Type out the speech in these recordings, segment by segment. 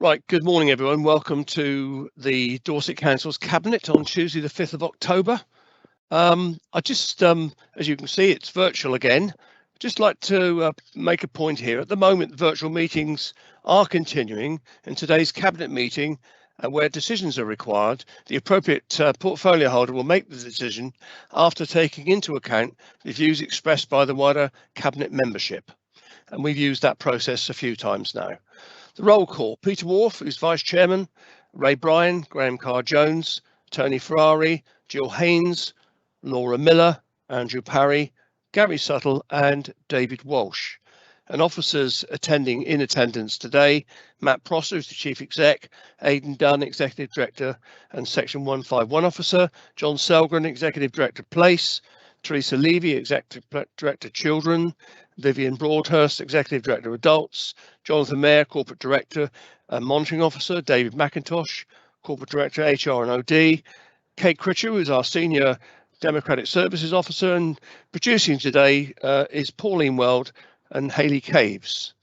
Right, good morning everyone. Welcome to the Dorset Council's Cabinet on Tuesday the 5th of October. I just, as you can see, it's virtual again. I'd just like to make a point here. At the moment, virtual meetings are continuing, and today's Cabinet meeting, where decisions are required, the appropriate portfolio holder will make the decision after taking into account the views expressed by the wider Cabinet membership. And we've used that process a few times now. The roll call: Peter Wharf, who's Vice Chairman, Ray Bryan, Graham Carr-Jones, Tony Ferrari, Jill Haynes, Laura Miller, Andrew Parry, Gary Suttle and David Walsh. And officers attending in attendance today: Matt Prosser, who's the Chief Exec, Aidan Dunn, Executive Director and Section 151 Officer, John Selgren, Executive Director Place, Teresa Levy, Executive Director Children, Vivian Broadhurst, Executive Director Adults, Jonathan Mayer, Corporate Director and Monitoring Officer, David McIntosh, Corporate Director HR and OD, Kate Critcher, who is our Senior Democratic Services Officer, and producing today is Pauline Weld and Hayley Caves.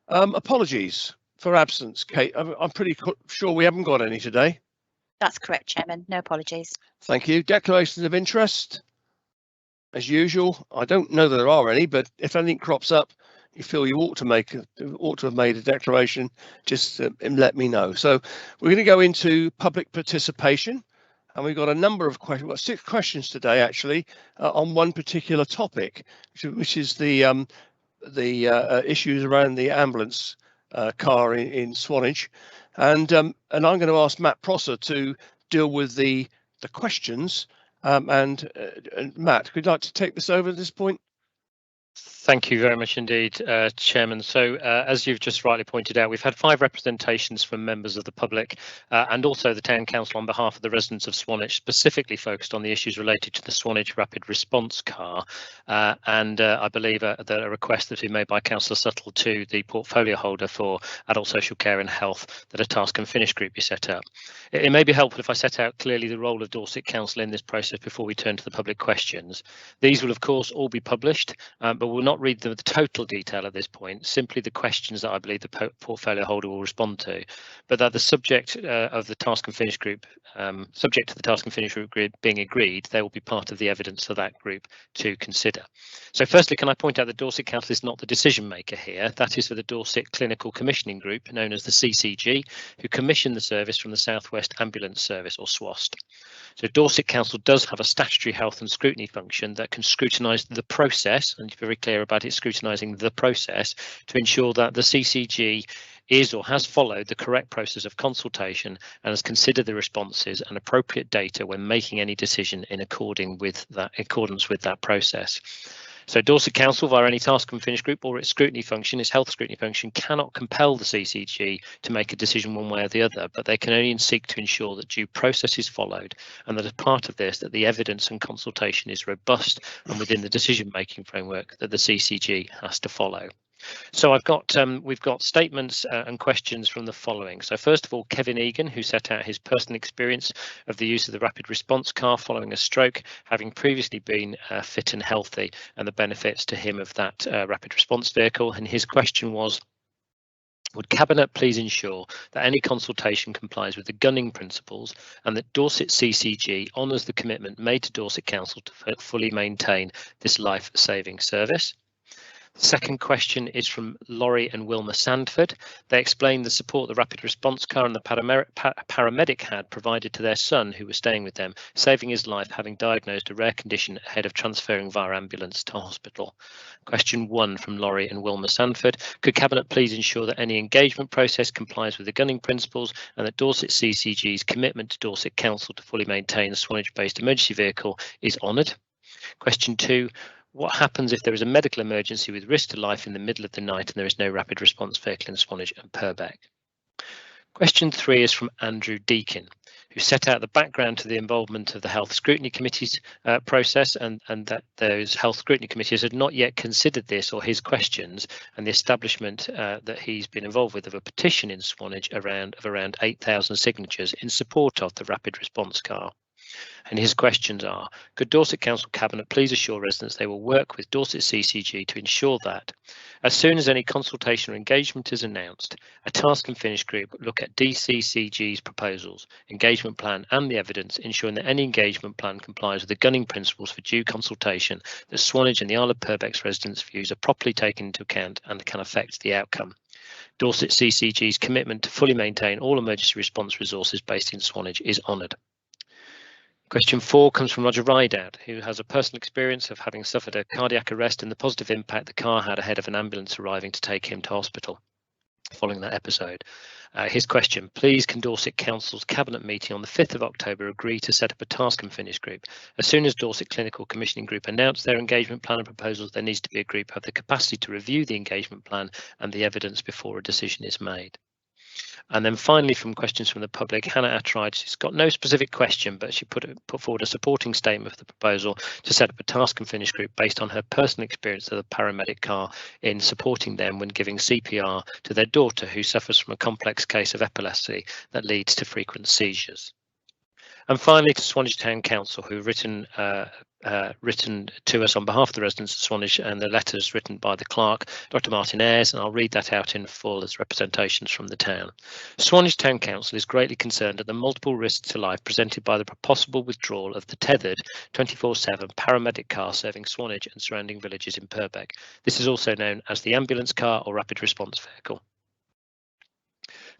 Apologies for absence, Kate. I'm pretty sure we haven't got any today. That's correct, Chairman. No apologies. Thank you. Declarations of interest. As usual, I don't know that there are any, but if anything crops up, you feel you ought to have made a declaration, just let me know. So we're going to go into public participation, and we've got a number of questions. We've got 6 questions today, actually, on one particular topic, which is the issues around the ambulance car in Swanage, and I'm going to ask Matt Prosser to deal with the questions. And Matt, would you like to take this over at this point? Thank you very much indeed, Chairman. So as you've just rightly pointed out, we've had 5 representations from members of the public and also the Town Council on behalf of the residents of Swanage, specifically focused on the issues related to the Swanage Rapid Response Car. And I believe that a request has been made by Councillor Suttle to the portfolio holder for adult social care and health that a task and finish group be set up. It may be helpful if I set out clearly the role of Dorset Council in this process before we turn to the public questions. These will, of course, all be published, but we'll not read the total detail at this point, simply the questions that I believe the portfolio holder will respond to, but that the subject of the task and finish group, subject to the task and finish group being agreed, they will be part of the evidence for that group to consider. So firstly, can I point out that Dorset Council is not the decision maker here. That is for the Dorset Clinical Commissioning Group, known as the CCG, who commissioned the service from the South West Ambulance Service, or SWAST. So Dorset Council does have a statutory health and scrutiny function that can scrutinise the process, and to be very clear about it, scrutinising the process to ensure that the CCG is or has followed the correct process of consultation and has considered the responses and appropriate data when making any decision in accordance with that process. So Dorset Council, via any task and finish group or its scrutiny function, its health scrutiny function, cannot compel the CCG to make a decision one way or the other, but they can only seek to ensure that due process is followed and that as part of this, that the evidence and consultation is robust and within the decision-making framework that the CCG has to follow. So we've got statements and questions from the following. So first of all, Kevin Egan, who set out his personal experience of the use of the rapid response car following a stroke, having previously been fit and healthy, and the benefits to him of that rapid response vehicle. And his question was, would Cabinet please ensure that any consultation complies with the gunning principles and that Dorset CCG honours the commitment made to Dorset Council to fully maintain this life-saving service? Second question is from Laurie and Wilma Sandford. They explained the support the rapid response car and the paramedic had provided to their son who was staying with them, saving his life having diagnosed a rare condition ahead of transferring via ambulance to hospital. Question 1 from Laurie and Wilma Sandford. Could Cabinet please ensure that any engagement process complies with the gunning principles and that Dorset CCG's commitment to Dorset Council to fully maintain a Swanage-based emergency vehicle is honoured? Question 2. What happens if there is a medical emergency with risk to life in the middle of the night and there is no rapid response vehicle in Swanage and Purbeck? Question 3 is from Andrew Deakin, who set out the background to the involvement of the Health Scrutiny Committee's process and that those Health Scrutiny Committees had not yet considered this or his questions, and the establishment that he's been involved with of a petition in Swanage of around 8,000 signatures in support of the rapid response car. And his questions are, could Dorset Council Cabinet please assure residents they will work with Dorset CCG to ensure that, as soon as any consultation or engagement is announced, a task and finish group look at DCCG's proposals, engagement plan and the evidence, ensuring that any engagement plan complies with the gunning principles for due consultation, that Swanage and the Isle of Purbecks residents' views are properly taken into account and can affect the outcome. Dorset CCG's commitment to fully maintain all emergency response resources based in Swanage is honoured. Question 4 comes from Roger Rideout, who has a personal experience of having suffered a cardiac arrest and the positive impact the car had ahead of an ambulance arriving to take him to hospital following that episode. His question, please can Dorset Council's Cabinet meeting on the 5th of October agree to set up a task and finish group? As soon as Dorset Clinical Commissioning Group announce their engagement plan and proposals, there needs to be a group who have the capacity to review the engagement plan and the evidence before a decision is made. And then finally, from questions from the public, Hannah Attride, she's got no specific question, but she put forward a supporting statement for the proposal to set up a task and finish group based on her personal experience of the paramedic car in supporting them when giving CPR to their daughter, who suffers from a complex case of epilepsy that leads to frequent seizures. And finally, to Swanage Town Council, who have written to us on behalf of the residents of Swanage, and the letters written by the clerk, Dr. Martin Ayres, and I'll read that out in full as representations from the town. Swanage Town Council is greatly concerned at the multiple risks to life presented by the possible withdrawal of the tethered 24/7 paramedic car serving Swanage and surrounding villages in Purbeck. This is also known as the ambulance car or rapid response vehicle.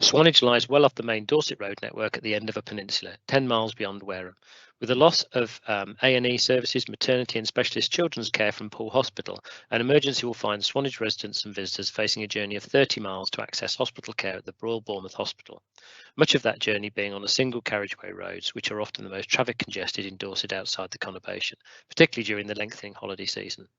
Swanage lies well off the main Dorset road network at the end of a peninsula, 10 miles beyond Wareham. With the loss of A&E services, maternity and specialist children's care from Poole Hospital, an emergency will find Swanage residents and visitors facing a journey of 30 miles to access hospital care at the Royal Bournemouth Hospital. Much of that journey being on a single carriageway roads, which are often the most traffic congested in Dorset outside the conurbation, particularly during the lengthening holiday season.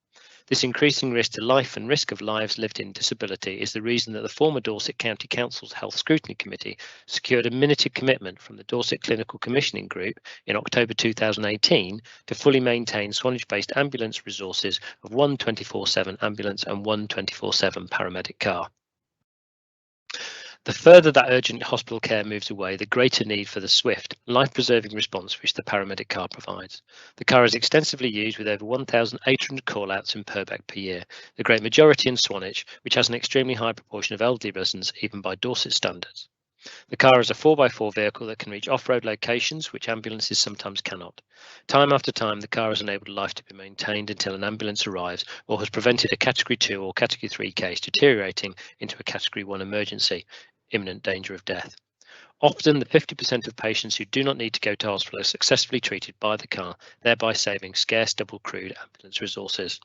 This increasing risk to life and risk of lives lived in disability is the reason that the former Dorset County Council's Health Scrutiny Committee secured a minuted commitment from the Dorset Clinical Commissioning Group in October 2018 to fully maintain Swanage-based ambulance resources of one 24/7 ambulance and one 24/7 paramedic car. The further that urgent hospital care moves away, the greater need for the swift, life-preserving response which the paramedic car provides. The car is extensively used with over 1,800 call-outs in Purbeck per year, the great majority in Swanage, which has an extremely high proportion of elderly residents, even by Dorset standards. The car is a 4x4 vehicle that can reach off-road locations, which ambulances sometimes cannot. Time after time, the car has enabled life to be maintained until an ambulance arrives or has prevented a Category 2 or Category 3 case deteriorating into a Category 1 emergency, imminent danger of death. Often, the 50% of patients who do not need to go to hospital are successfully treated by the car, thereby saving scarce double-crewed ambulance resources.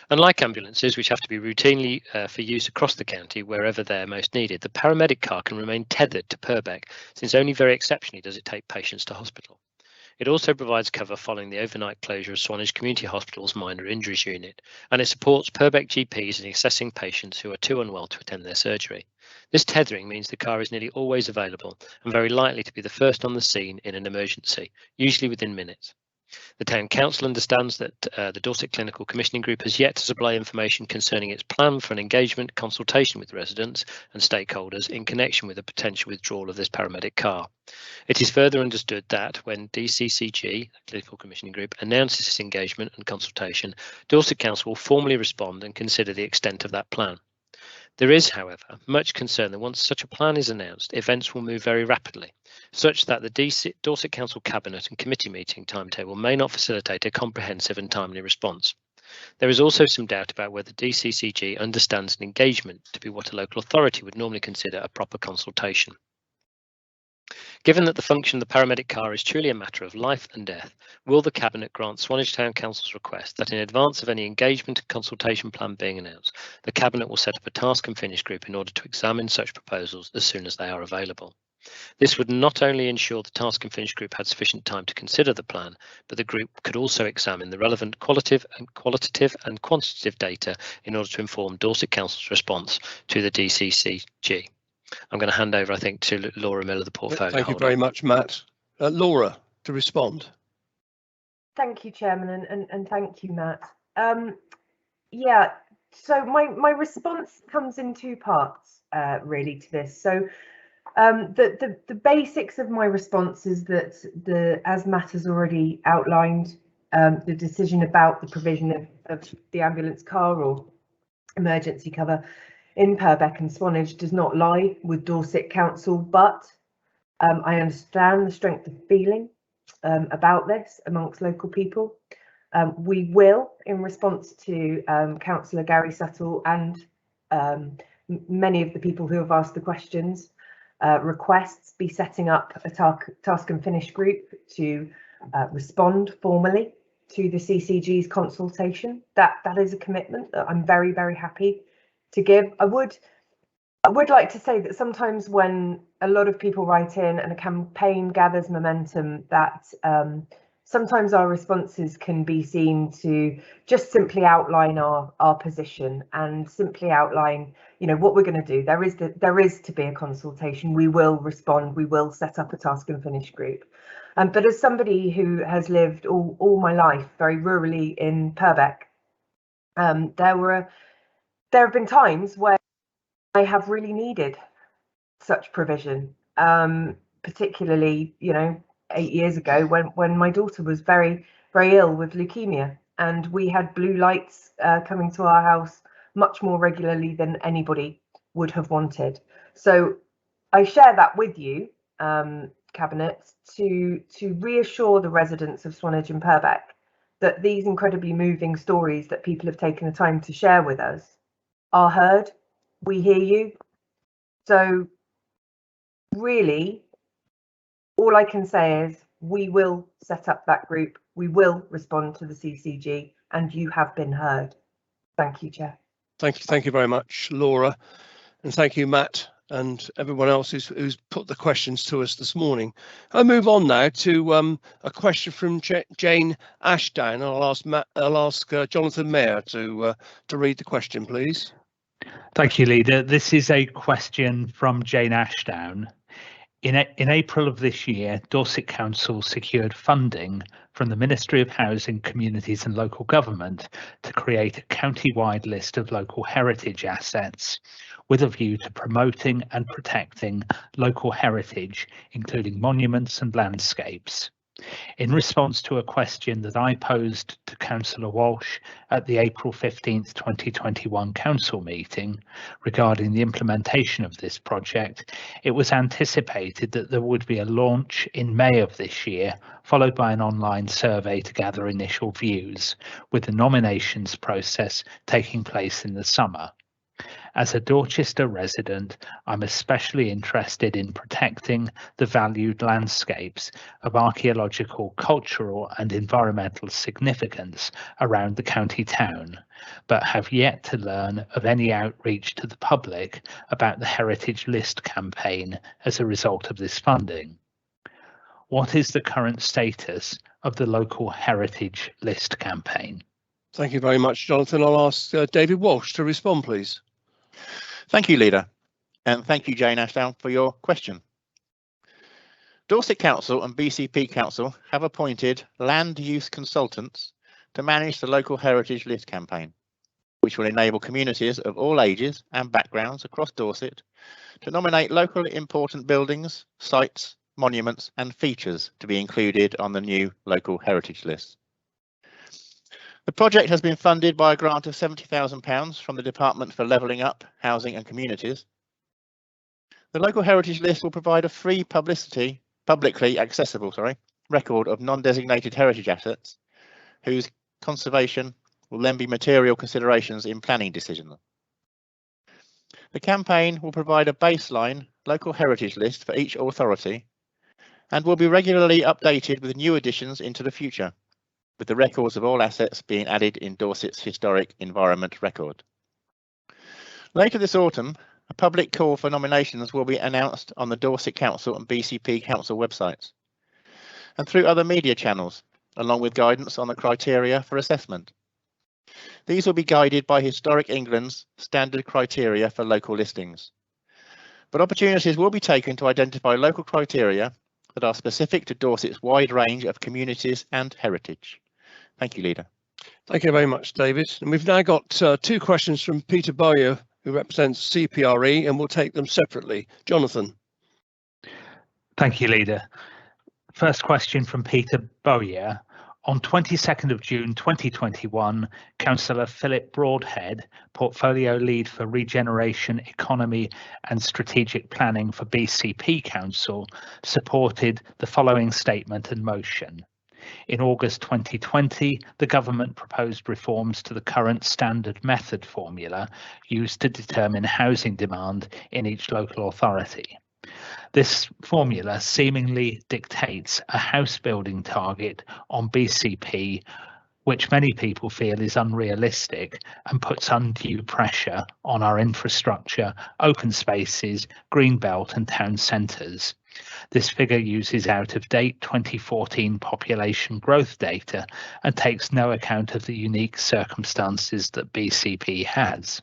Unlike ambulances, which have to be routinely for use across the county wherever they're most needed, the paramedic car can remain tethered to Purbeck, since only very exceptionally does it take patients to hospital. It also provides cover following the overnight closure of Swanage Community Hospital's minor injuries unit, and it supports Purbeck GPs in assessing patients who are too unwell to attend their surgery. This tethering means the car is nearly always available and very likely to be the first on the scene in an emergency, usually within minutes. The Town Council understands that the Dorset Clinical Commissioning Group has yet to supply information concerning its plan for an engagement consultation with residents and stakeholders in connection with a potential withdrawal of this paramedic car. It is further understood that when DCCG, Clinical Commissioning Group, announces its engagement and consultation, Dorset Council will formally respond and consider the extent of that plan. There is, however, much concern that once such a plan is announced, events will move very rapidly, such that the Dorset Council Cabinet and Committee meeting timetable may not facilitate a comprehensive and timely response. There is also some doubt about whether DCCG understands an engagement to be what a local authority would normally consider a proper consultation. Given that the function of the paramedic car is truly a matter of life and death, will the Cabinet grant Swanage Town Council's request that in advance of any engagement and consultation plan being announced, the Cabinet will set up a task and finish group in order to examine such proposals as soon as they are available? This would not only ensure the task and finish group had sufficient time to consider the plan, but the group could also examine the relevant qualitative and quantitative data in order to inform Dorset Council's response to the DCCG. I'm going to hand over, I think, to Laura Miller, the portfolio holder. Thank you very much, Matt. Laura, to respond. Thank you, Chairman, and thank you, Matt. Yeah, so my response comes in two parts, really, to this. So The basics of my response is that as Matt has already outlined, the decision about the provision of the ambulance car or emergency cover in Purbeck and Swanage does not lie with Dorset Council, but I understand the strength of feeling about this amongst local people. We will, in response to Councillor Gary Suttle and many of the people who have asked the questions, requests, be setting up a task and finish group to respond formally to the CCG's consultation. That is a commitment that I'm very, very happy to give. I would like to say that sometimes when a lot of people write in and a campaign gathers momentum, that sometimes our responses can be seen to just simply outline our position and simply outline, you know, what we're going to do. There is to be a consultation. We will respond. We will set up a task and finish group. But as somebody who has lived all my life very rurally in Purbeck, there have been times where I have really needed such provision, particularly, you know, 8 years ago when my daughter was very, very ill with leukemia, and we had blue lights coming to our house much more regularly than anybody would have wanted. So I share that with you, Cabinet, to reassure the residents of Swanage and Purbeck that these incredibly moving stories that people have taken the time to share with us are heard. We hear you. So really, all I can say is we will set up that group. We will respond to the CCG, and you have been heard. Thank you, Chair. Thank you very much, Laura, and thank you, Matt, and everyone else who's put the questions to us this morning. I'll move on now to a question from Jane Ashdown. I'll ask Jonathan Mayer to read the question, please. Thank you, Leader. This is a question from Jane Ashdown. In April of this year, Dorset Council secured funding from the Ministry of Housing, Communities and Local Government to create a county-wide list of local heritage assets with a view to promoting and protecting local heritage, including monuments and landscapes. In response to a question that I posed to Councillor Walsh at the April 15th, 2021 Council meeting regarding the implementation of this project, it was anticipated that there would be a launch in May of this year, followed by an online survey to gather initial views, with the nominations process taking place in the summer. As a Dorchester resident, I'm especially interested in protecting the valued landscapes of archaeological, cultural and environmental significance around the county town, but have yet to learn of any outreach to the public about the Heritage List campaign as a result of this funding. What is the current status of the local Heritage List campaign? Thank you very much, Jonathan. I'll ask David Walsh to respond, please. Thank you, Leader, and thank you, Jane Ashdown, for your question. Dorset Council and BCP Council have appointed land use consultants to manage the local heritage list campaign, which will enable communities of all ages and backgrounds across Dorset to nominate locally important buildings, sites, monuments and features to be included on the new local heritage list. The project has been funded by a grant of £70,000 from the Department for Levelling Up, Housing and Communities. The local heritage list will provide a free publicly accessible record of non-designated heritage assets whose conservation will then be material considerations in planning decisions. The campaign will provide a baseline local heritage list for each authority and will be regularly updated with new additions into the future, with the records of all assets being added in Dorset's historic environment record. Later this autumn, a public call for nominations will be announced on the Dorset Council and BCP Council websites and through other media channels, along with guidance on the criteria for assessment. These will be guided by Historic England's standard criteria for local listings, but opportunities will be taken to identify local criteria that are specific to Dorset's wide range of communities and heritage. Thank you, Leader. Thank you very much, David. And we've now got two questions from Peter Bowyer, who represents CPRE, and we'll take them separately. Jonathan. Thank you, Leader. First question from Peter Bowyer. On 22nd of June 2021, Councillor Philip Broadhead, Portfolio Lead for Regeneration, Economy and Strategic Planning for BCP Council, supported the following statement and motion. In August 2020, the government proposed reforms to the current standard method formula used to determine housing demand in each local authority. This formula seemingly dictates a house building target on BCP, which many people feel is unrealistic and puts undue pressure on our infrastructure, open spaces, green belt and town centres. This figure uses out-of-date 2014 population growth data and takes no account of the unique circumstances that BCP has.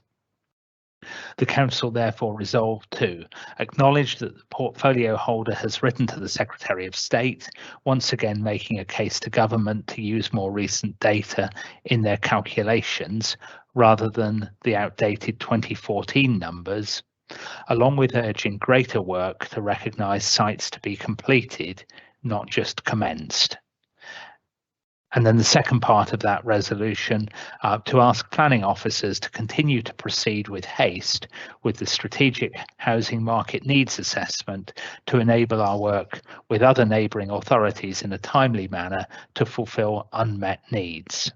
The Council therefore resolved to acknowledge that the portfolio holder has written to the Secretary of State, once again making a case to government to use more recent data in their calculations rather than the outdated 2014 numbers, along with urging greater work to recognise sites to be completed, not just commenced. And then the second part of that resolution, to ask planning officers to continue to proceed with haste with the strategic housing market needs assessment to enable our work with other neighbouring authorities in a timely manner to fulfil unmet needs.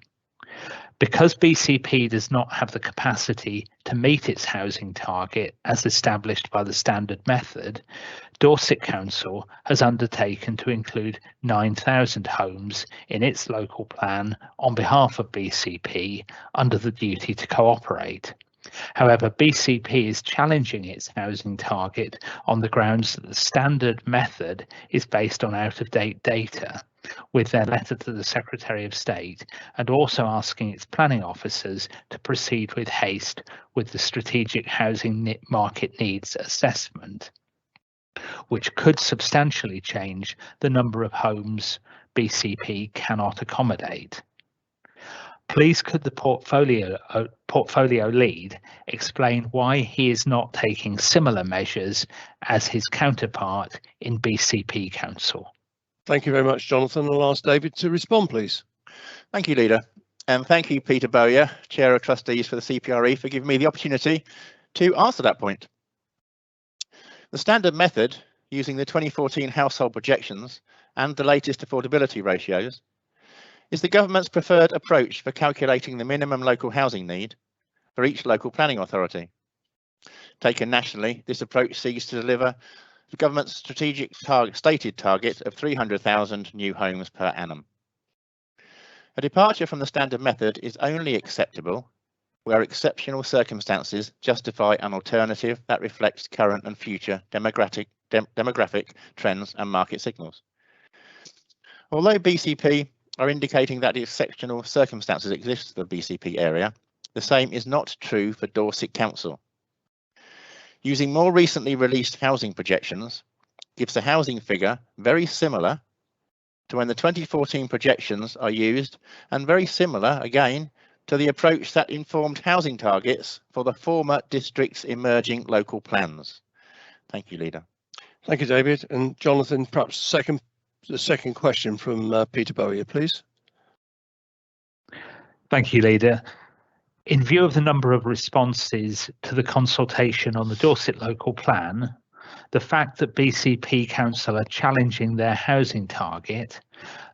Because BCP does not have the capacity to meet its housing target as established by the standard method, Dorset Council has undertaken to include 9,000 homes in its local plan on behalf of BCP under the duty to cooperate. However, BCP is challenging its housing target on the grounds that the standard method is based on out-of-date data, with their letter to the Secretary of State, and also asking its planning officers to proceed with haste with the strategic housing market needs assessment, which could substantially change the number of homes BCP cannot accommodate. Please could the portfolio lead explain why he is not taking similar measures as his counterpart in BCP Council? Thank you very much, Jonathan. I'll ask David to respond, please. Thank you, Leader. And thank you, Peter Bowyer, Chair of Trustees for the CPRE, for giving me the opportunity to answer that point. The standard method, using the 2014 household projections and the latest affordability ratios, is the government's preferred approach for calculating the minimum local housing need for each local planning authority. Taken nationally, this approach seeks to deliver the government's strategic stated target of 300,000 new homes per annum. A departure from the standard method is only acceptable where exceptional circumstances justify an alternative that reflects current and future demographic trends and market signals. Although BCP are indicating that exceptional circumstances exist for the BCP area, the same is not true for Dorset Council. Using more recently released housing projections gives a housing figure very similar to when the 2014 projections are used, and very similar again to the approach that informed housing targets for the former district's emerging local plans. Thank you, Leader. Thank you, David. And Jonathan, perhaps the second question from Peter Bowyer, please. Thank you, Leader. In view of the number of responses to the consultation on the Dorset local plan, the fact that BCP Council are challenging their housing target,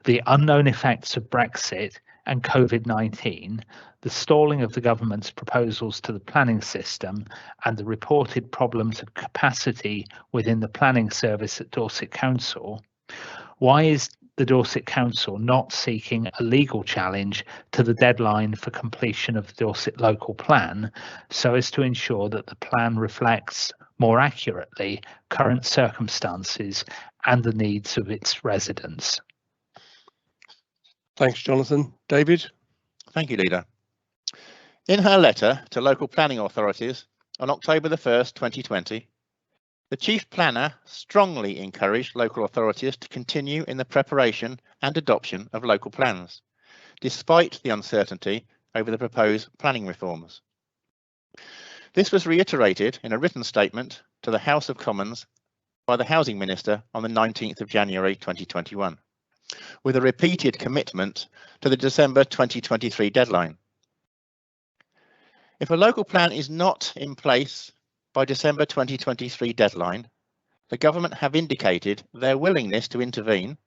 the unknown effects of Brexit and COVID-19, the stalling of the government's proposals to the planning system, and the reported problems of capacity within the planning service at Dorset Council, why is the Dorset Council not seeking a legal challenge to the deadline for completion of the Dorset local plan so as to ensure that the plan reflects more accurately current circumstances and the needs of its residents? Thanks, Jonathan. David? Thank you, Leader. In her letter to local planning authorities on October the 1st, 2020, the Chief Planner strongly encouraged local authorities to continue in the preparation and adoption of local plans, despite the uncertainty over the proposed planning reforms. This was reiterated in a written statement to the House of Commons by the Housing Minister on the 19th of January 2021, with a repeated commitment to the December 2023 deadline. If a local plan is not in place by December 2023 deadline, the government have indicated their willingness to intervene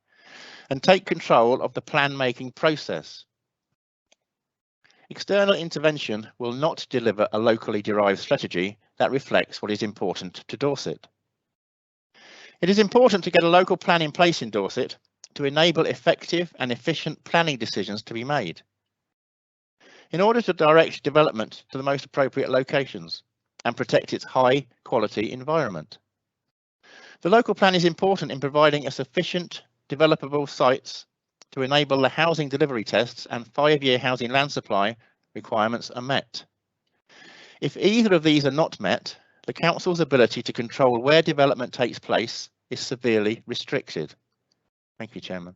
and take control of the plan-making process. External intervention will not deliver a locally derived strategy that reflects what is important to Dorset. It is important to get a local plan in place in Dorset to enable effective and efficient planning decisions to be made, in order to direct development to the most appropriate locations and protect its high quality environment. The local plan is important in providing a sufficient developable sites to enable the housing delivery tests and 5-year housing land supply requirements are met. If either of these are not met, the council's ability to control where development takes place is severely restricted. Thank you, Chairman.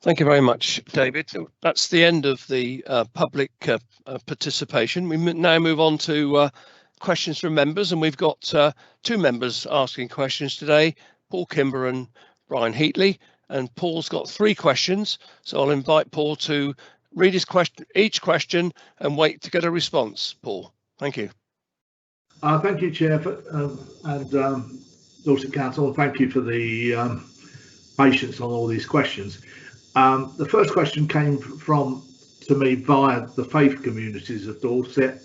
Thank you very much, David. That's the end of the public participation. We now move on to questions from members, and we've got 2 members asking questions today, Paul Kimber and Brian Heatley. And Paul's got 3 questions, so I'll invite Paul to read each question and wait to get a response. Paul, thank you. Thank you, Chair, and Dorset Council, and thank you for the patience on all these questions. The first question came to me via the faith communities of Dorset,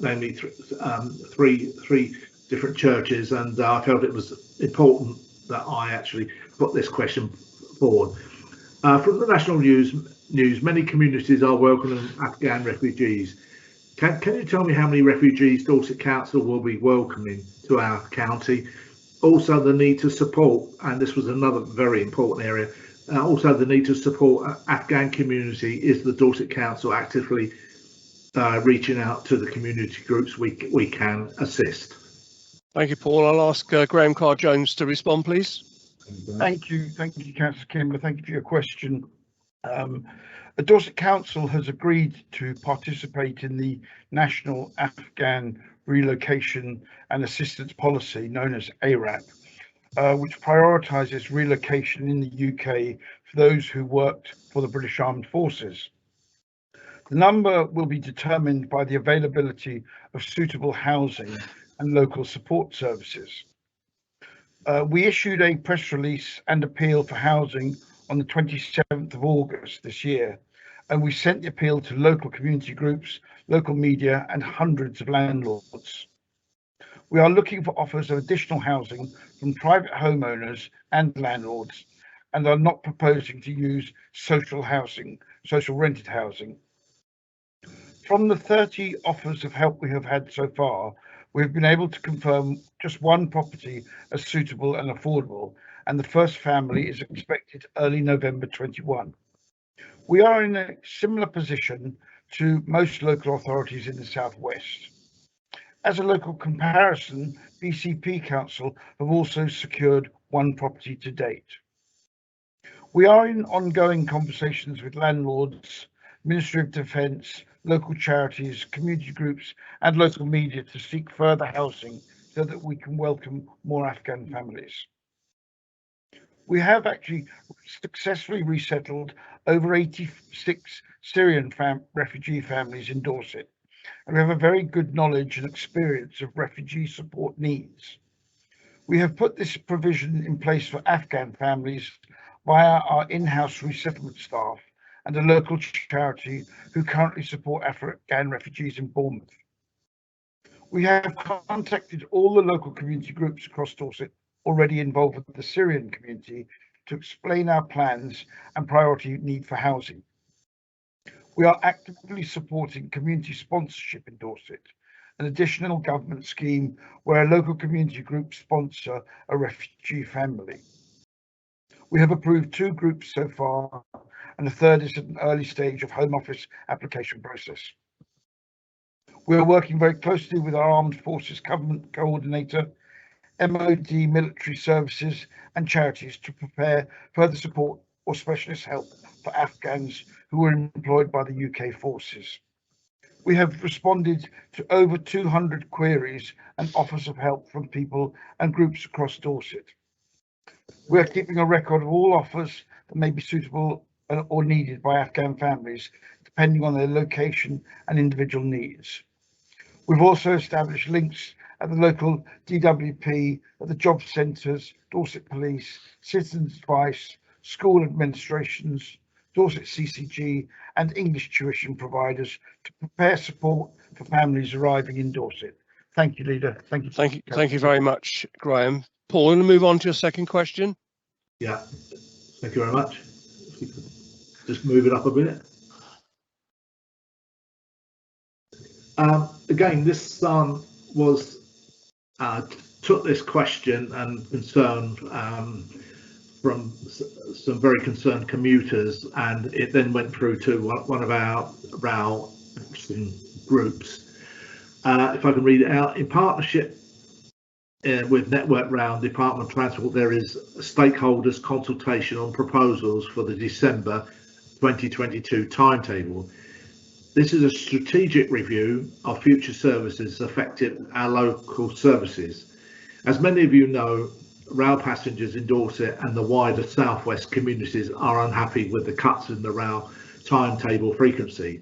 namely 3 different churches, and I felt it was important that I actually put this question forward. From the national news, many communities are welcoming Afghan refugees. Can you tell me how many refugees Dorset Council will be welcoming to our county? Also, the need to support, and this was another very important area, also the need to support Afghan community. Is the Dorset Council actively reaching out to the community groups we can assist? Thank you, Paul. I'll ask Graham Carr-Jones to respond, please. Thank you, Councillor Kimber. Thank you for your question. The Dorset Council has agreed to participate in the National Afghan Relocation and Assistance Policy, known as ARAP, which prioritises relocation in the UK for those who worked for the British Armed Forces. The number will be determined by the availability of suitable housing and local support services. We issued a press release and appeal for housing on the 27th of August this year, and we sent the appeal to local community groups, local media, and hundreds of landlords. We are looking for offers of additional housing from private homeowners and landlords, and are not proposing to use social rented housing. From the 30 offers of help we have had so far, we've been able to confirm just 1 property as suitable and affordable, and the first family is expected early November 21. We are in a similar position to most local authorities in the southwest. As a local comparison, BCP Council have also secured 1 property to date. We are in ongoing conversations with landlords, Ministry of Defence, local charities, community groups, and local media to seek further housing so that we can welcome more Afghan families. We have actually successfully resettled over 86 Syrian refugee families in Dorset, and we have a very good knowledge and experience of refugee support needs. We have put this provision in place for Afghan families via our in-house resettlement staff and a local charity who currently support Afghan refugees in Bournemouth. We have contacted all the local community groups across Dorset already involved with the Syrian community to explain our plans and priority need for housing. We are actively supporting community sponsorship in Dorset, an additional government scheme where a local community group sponsor a refugee family. We have approved 2 groups so far, and a 3rd is at an early stage of Home Office application process. We are working very closely with our Armed Forces Government Coordinator, MOD military services and charities to prepare further support or specialist help for Afghans who were employed by the UK forces. We have responded to over 200 queries and offers of help from people and groups across Dorset. We're keeping a record of all offers that may be suitable or needed by Afghan families, depending on their location and individual needs. We've also established links at the local DWP, at the job centres, Dorset Police, Citizens Advice, school administrations, Dorset CCG and English tuition providers to prepare support for families arriving in Dorset. Thank you, Leader. Thank you. Thank you very much, Graham. Paul, I'm going to move on to your second question. Yeah, thank you very much. Just move it up a bit. Again, this was took this question and concern from some very concerned commuters, and it then went through to one of our RAL groups. If I can read it out, in partnership with Network RAL Department of Transport, there is a stakeholders consultation on proposals for the December 2022 timetable. This is a strategic review of future services affecting our local services. As many of you know, rail passengers in Dorset and the wider southwest communities are unhappy with the cuts in the rail timetable frequency.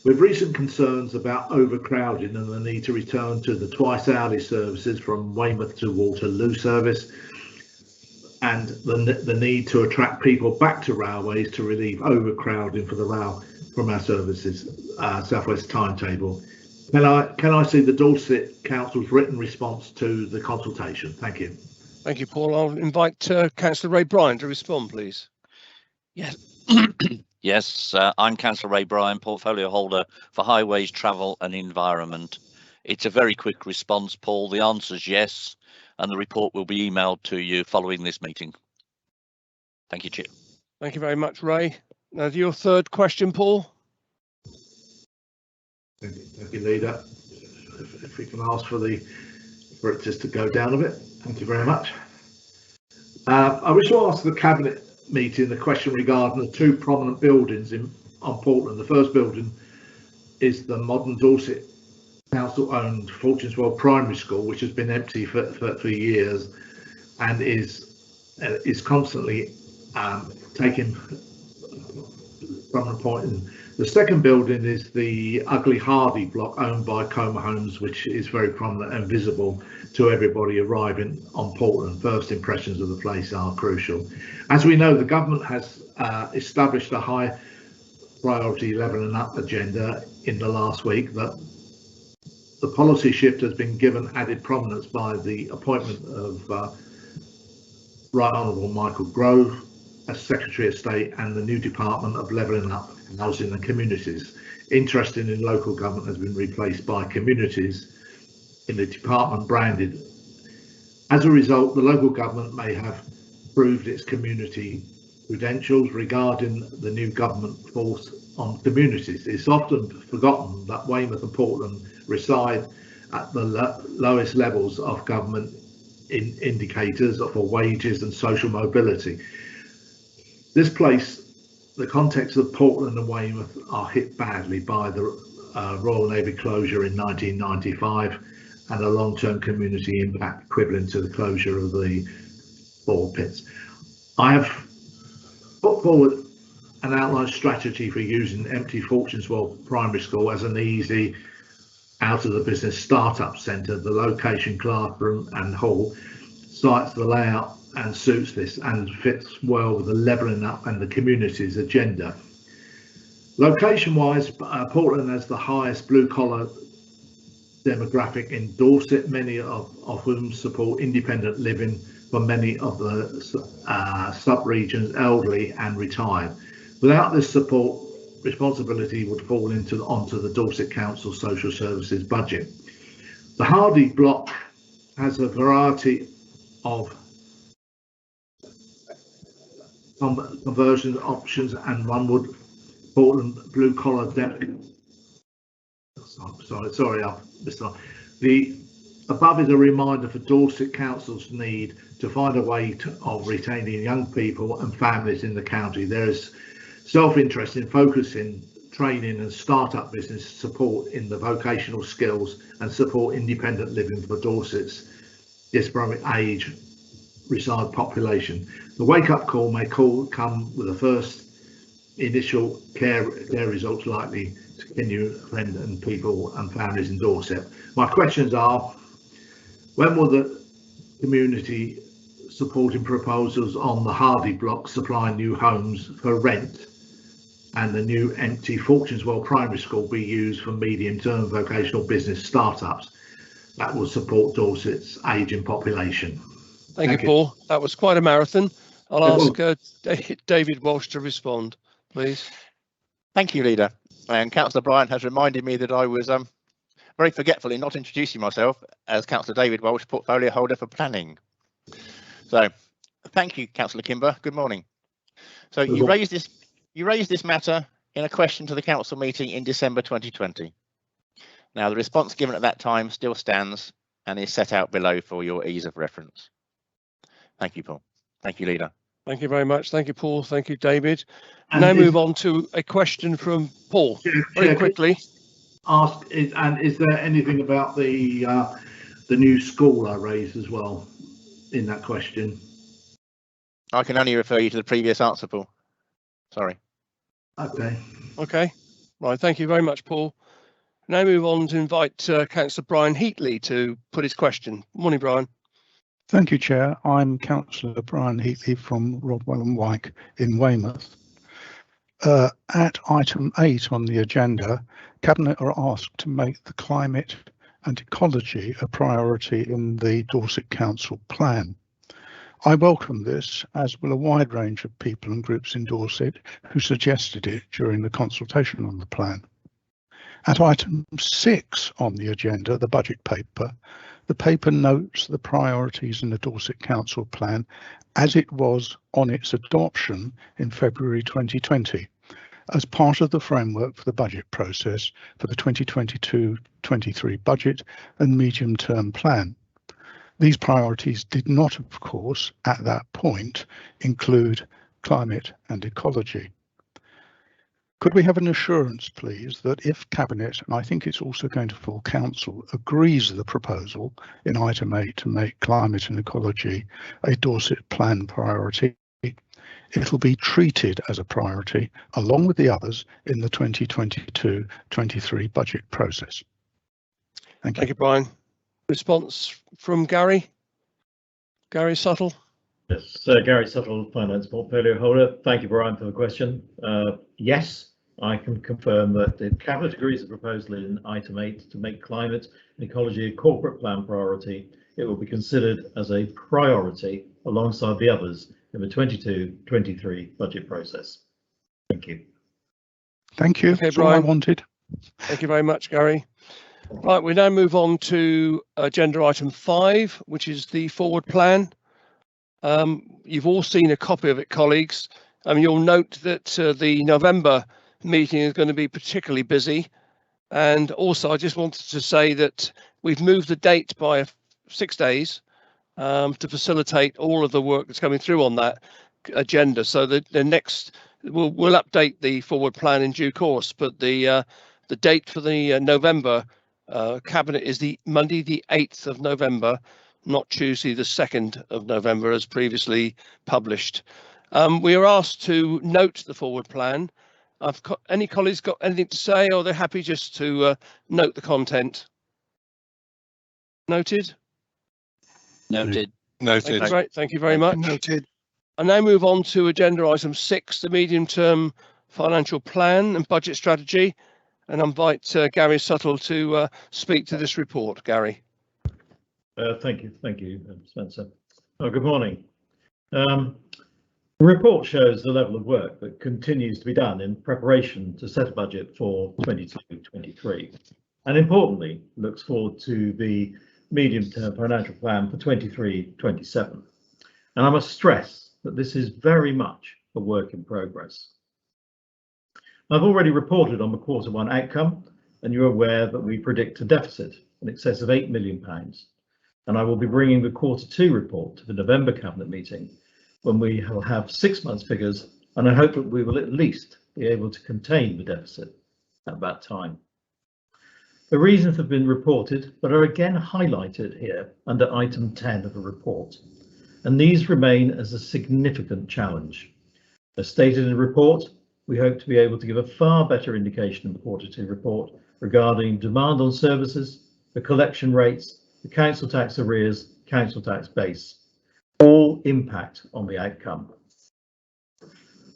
With recent concerns about overcrowding and the need to return to the twice hourly services from Weymouth to Waterloo service, and the need to attract people back to railways to relieve overcrowding for the rail from our services, southwest timetable. Can I see the Dorset Council's written response to the consultation? Thank you. Thank you, Paul. I'll invite Councillor Ray Bryan to respond, please. Yes. Yes, I'm Councillor Ray Bryan, portfolio holder for Highways, Travel and Environment. It's a very quick response, Paul. The answer is yes, and the report will be emailed to you following this meeting. Thank you, Chair. Thank you very much, Ray. Now, your third question, Paul. Thank you, Leader. If we can ask for it just to go down a bit. Thank you very much. I wish to ask the Cabinet meeting the question regarding the two prominent buildings on Portland. The first building is the modern Dorset Council-owned Fortuneswell Primary School, which has been empty for years and is constantly taking prominent point. The second building is the ugly Hardy block owned by Coma Homes, which is very prominent and visible to everybody arriving on Portland. First impressions of the place are crucial. As we know, the government has established a high priority levelling up agenda in the last week. That the policy shift has been given added prominence by the appointment of Right Honourable Michael Grove as Secretary of State and the new Department of Levelling Up Housing and Communities. Interest in local government has been replaced by communities in the department branded. As a result, the local government may have proved its community credentials regarding the new government force on communities. It's often forgotten that Weymouth and Portland reside at the lowest levels of government indicators for wages and social mobility. This place, the context of Portland and Weymouth are hit badly by the Royal Navy closure in 1995 and a long-term community impact equivalent to the closure of the ball pits. I have put forward an outlined strategy for using empty Fortuneswell Primary School as an easy out of the business startup centre. The location, classroom and hall cites the layout and suits this and fits well with the levelling up and the community's agenda. Location wise, Portland has the highest blue collar demographic in Dorset, many of whom support independent living for many of the sub-regions, elderly and retired. Without this support, responsibility would fall onto the Dorset Council Social Services budget. The Hardy block has a variety of conversion options, and one would Portland blue collar sorry, I've missed on. The above is a reminder for Dorset Council's need to find a way of retaining young people and families in the county. There is self-interest in focusing training and start-up business support in the vocational skills and support independent living for Dorset's disparate age reside population. The wake-up call may come with the first initial care results likely to continue to offend people and families in Dorset. My questions are, when will the community supporting proposals on the Hardy block supplying new homes for rent and the new empty Fortuneswell Primary School be used for medium-term vocational business startups that will support Dorset's ageing population? Thank you, Paul. That was quite a marathon. I'll ask David Walsh to respond, please. Thank you, Leader. And Councillor Bryan has reminded me that I was very forgetful in not introducing myself as Councillor David Walsh, Portfolio Holder for Planning. So, thank you, Councillor Kimber. Good morning. So you raised this matter in a question to the council meeting in December 2020. Now, the response given at that time still stands and is set out below for your ease of reference. Thank you, Paul. Thank you, Leader. Thank you very much. Thank you, Paul. Thank you, David. And now move on to a question from Paul. Very quickly. Is there anything about the new school I raised as well in that question? I can only refer you to the previous answer, Paul. Sorry. Okay. Right. Thank you very much, Paul. Now move on to invite Councillor Brian Heatley to put his question. Morning, Brian. Thank you, Chair. I'm Councillor Brian Heatley from Rodwell and Wyke in Weymouth. At item 8 on the agenda, Cabinet are asked to make the climate and ecology a priority in the Dorset Council plan. I welcome this, as will a wide range of people and groups in Dorset who suggested it during the consultation on the plan. At item 6 on the agenda, the budget paper, the paper notes the priorities in the Dorset Council plan as it was on its adoption in February 2020, as part of the framework for the budget process for the 2022-23 budget and medium-term plan. These priorities did not, of course, at that point, include climate and ecology. Could we have an assurance, please, that if Cabinet, and I think it's also going to full Council, agrees the proposal in item 8 to make climate and ecology a Dorset plan priority, it'll be treated as a priority along with the others in the 2022-23 budget process? Thank you. Thank you, Brian. Response from Gary? Gary Suttle? Yes, Gary Suttle, Finance Portfolio Holder. Thank you, Brian, for the question. Yes, I can confirm that if Cabinet agrees the proposal in item 8 to make climate and ecology a corporate plan priority, it will be considered as a priority alongside the others in the 22-23 budget process. Thank you. Thank you. Okay, That's Brian. all I wanted. Thank you very much, Gary. Right, we now move on to agenda item 5, which is the forward plan. You've all seen a copy of it, colleagues. You'll note that the November meeting is going to be particularly busy. And also, I just wanted to say that we've moved the date by 6 days to facilitate all of the work that's coming through on that agenda. So the next, we'll update the forward plan in due course, but the date for the November Cabinet is the Monday, the 8th of November, not Tuesday, the 2nd of November, as previously published. We are asked to note the forward plan. Any colleagues got anything to say, or they're happy just to note the content? Noted? Noted. Thank you very much. Noted. I now move on to agenda item 6, the medium-term financial plan and budget strategy, and invite Gary Suttle to speak to this report. Gary. Thank you, Spencer. Good morning. The report shows the level of work that continues to be done in preparation to set a budget for 22-23, and importantly, looks forward to the medium-term financial plan for 23-27. And I must stress that this is very much a work in progress. I've already reported on the Q1 outcome, and you're aware that we predict a deficit in excess of £8 million. And I will be bringing the Q2 report to the November Cabinet meeting, when we will have 6 months figures, and I hope that we will at least be able to contain the deficit at that time. The reasons have been reported, but are again highlighted here under item 10 of the report. and these remain as a significant challenge. As stated in the report, we hope to be able to give a far better indication in the quarterly report regarding demand on services, the collection rates, the council tax arrears, council tax base, all impact on the outcome.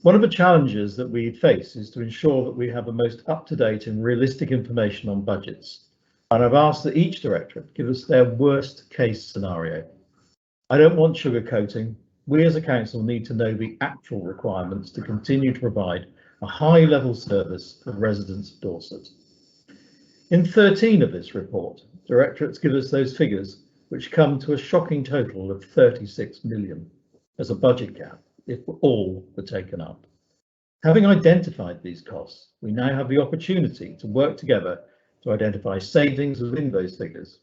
One of the challenges that we face is to ensure that we have the most up-to-date and realistic information on budgets. And I've asked that each directorate give us their worst case scenario. I don't want sugarcoating. We as a council need to know the actual requirements to continue to provide a high level service for residents of Dorset. In 13 of this report, directorates give us those figures, which come to a shocking total of 36 million as a budget gap if all were taken up. Having identified these costs, we now have the opportunity to work together to identify savings within those figures.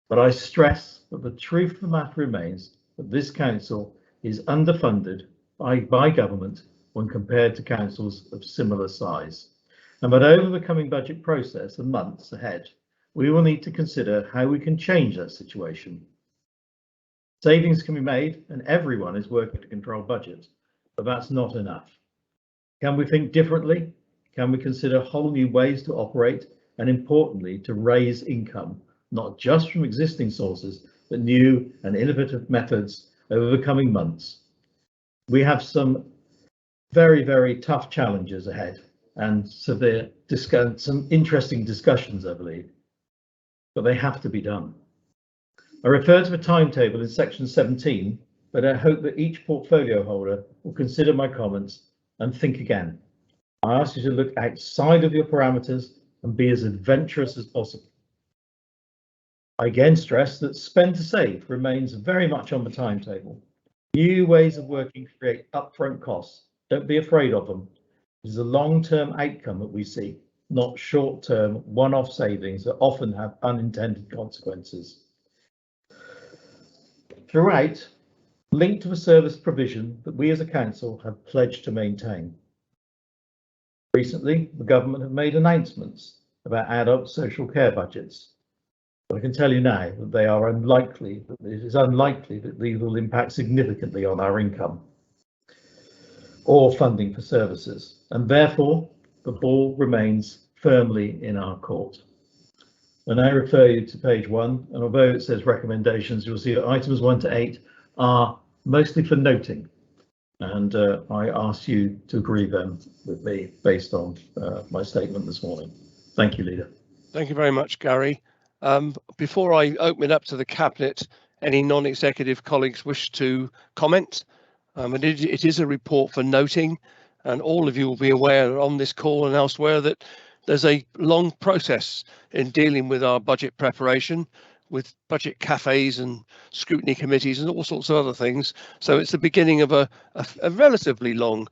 But I stress that the truth of the matter remains that this council is underfunded by government when compared to councils of similar size. And that over the coming budget process and months ahead, we will need to consider how we can change that situation. Savings can be made and everyone is working to control budgets, but that's not enough. Can we think differently? Can we consider whole new ways to operate and importantly to raise income, not just from existing sources, but new and innovative methods over the coming months? We have some very, very tough challenges ahead and some interesting discussions, I believe, but they have to be done. I refer to the timetable in section 17, but I hope that each portfolio holder will consider my comments and think again. I ask you to look outside of your parameters and be as adventurous as possible. I again stress that spend to save remains very much on the timetable. New ways of working create upfront costs. Don't be afraid of them. It is a long-term outcome that we see, not short-term one-off savings that often have unintended consequences. Throughout, linked to the service provision that we as a council have pledged to maintain. Recently, the government have made announcements about adult social care budgets. But I can tell you now that they are unlikely, that it is unlikely that these will impact significantly on our income or funding for services, and therefore the ball remains firmly in our court. And I refer you to page 1, and although it says recommendations, you'll see that items 1 to 8 are mostly for noting, and I ask you to agree them with me based on my statement this morning. Thank you, Leader. Thank you very much, Gary. Before I open it up to the Cabinet, any non-executive colleagues wish to comment? It is a report for noting, and all of you will be aware on this call and elsewhere that there's a long process in dealing with our budget preparation, with budget cafes and scrutiny committees and all sorts of other things. So it's the beginning of a relatively long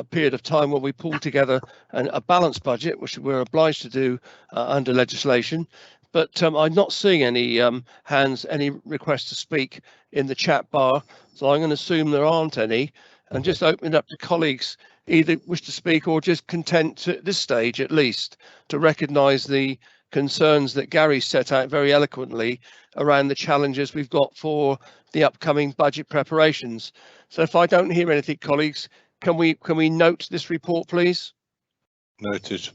period of time where we pull together a balanced budget, which we're obliged to do under legislation. But I'm not seeing any hands, any requests to speak in the chat bar. So I'm going to assume there aren't any, and just open it up to colleagues either wish to speak or just content at this stage, at least, to recognise the concerns that Gary set out very eloquently around the challenges we've got for the upcoming budget preparations. So if I don't hear anything, colleagues, can we note this report, please? Noted.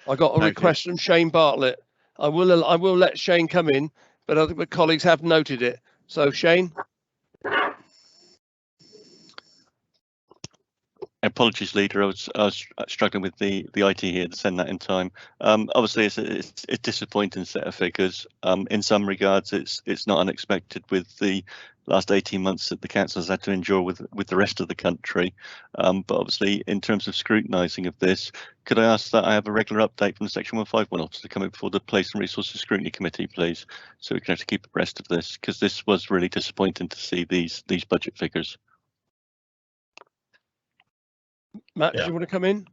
I got a request from Shane Bartlett. I will let Shane come in, but I think the colleagues have noted it. So Shane. Apologies, Leader. I was struggling with the IT here to send that in time. Obviously, it's a disappointing set of figures. In some regards, it's not unexpected with the last 18 months that the council has had to endure with the rest of the country. But obviously, in terms of scrutinising of this, could I ask that I have a regular update from the Section 151 officer coming before the Place and Resources Scrutiny Committee, please, so we can actually keep abreast of this, because this was really disappointing to see these budget figures. Matt, do you want to come in?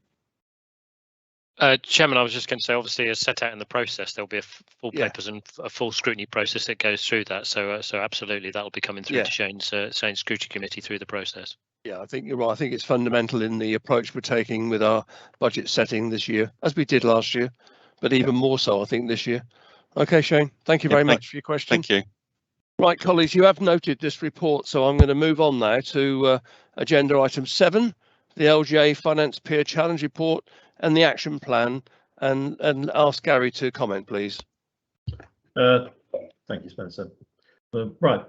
Chairman, I was just going to say, obviously, as set out in the process, there'll be a full papers and a full scrutiny process that goes through that. So absolutely, that'll be coming through to Shane's Scrutiny Committee through the process. Yeah, I think you're right. I think it's fundamental in the approach we're taking with our budget setting this year, as we did last year, but even more so, I think, this year. Okay, Shane, thank you very much for your question. Thank you. Right, colleagues, you have noted this report, so I'm going to move on now to agenda item 7, the LGA Finance Peer Challenge Report and the action plan, and ask Gary to comment, please. Thank you, Spencer. Right.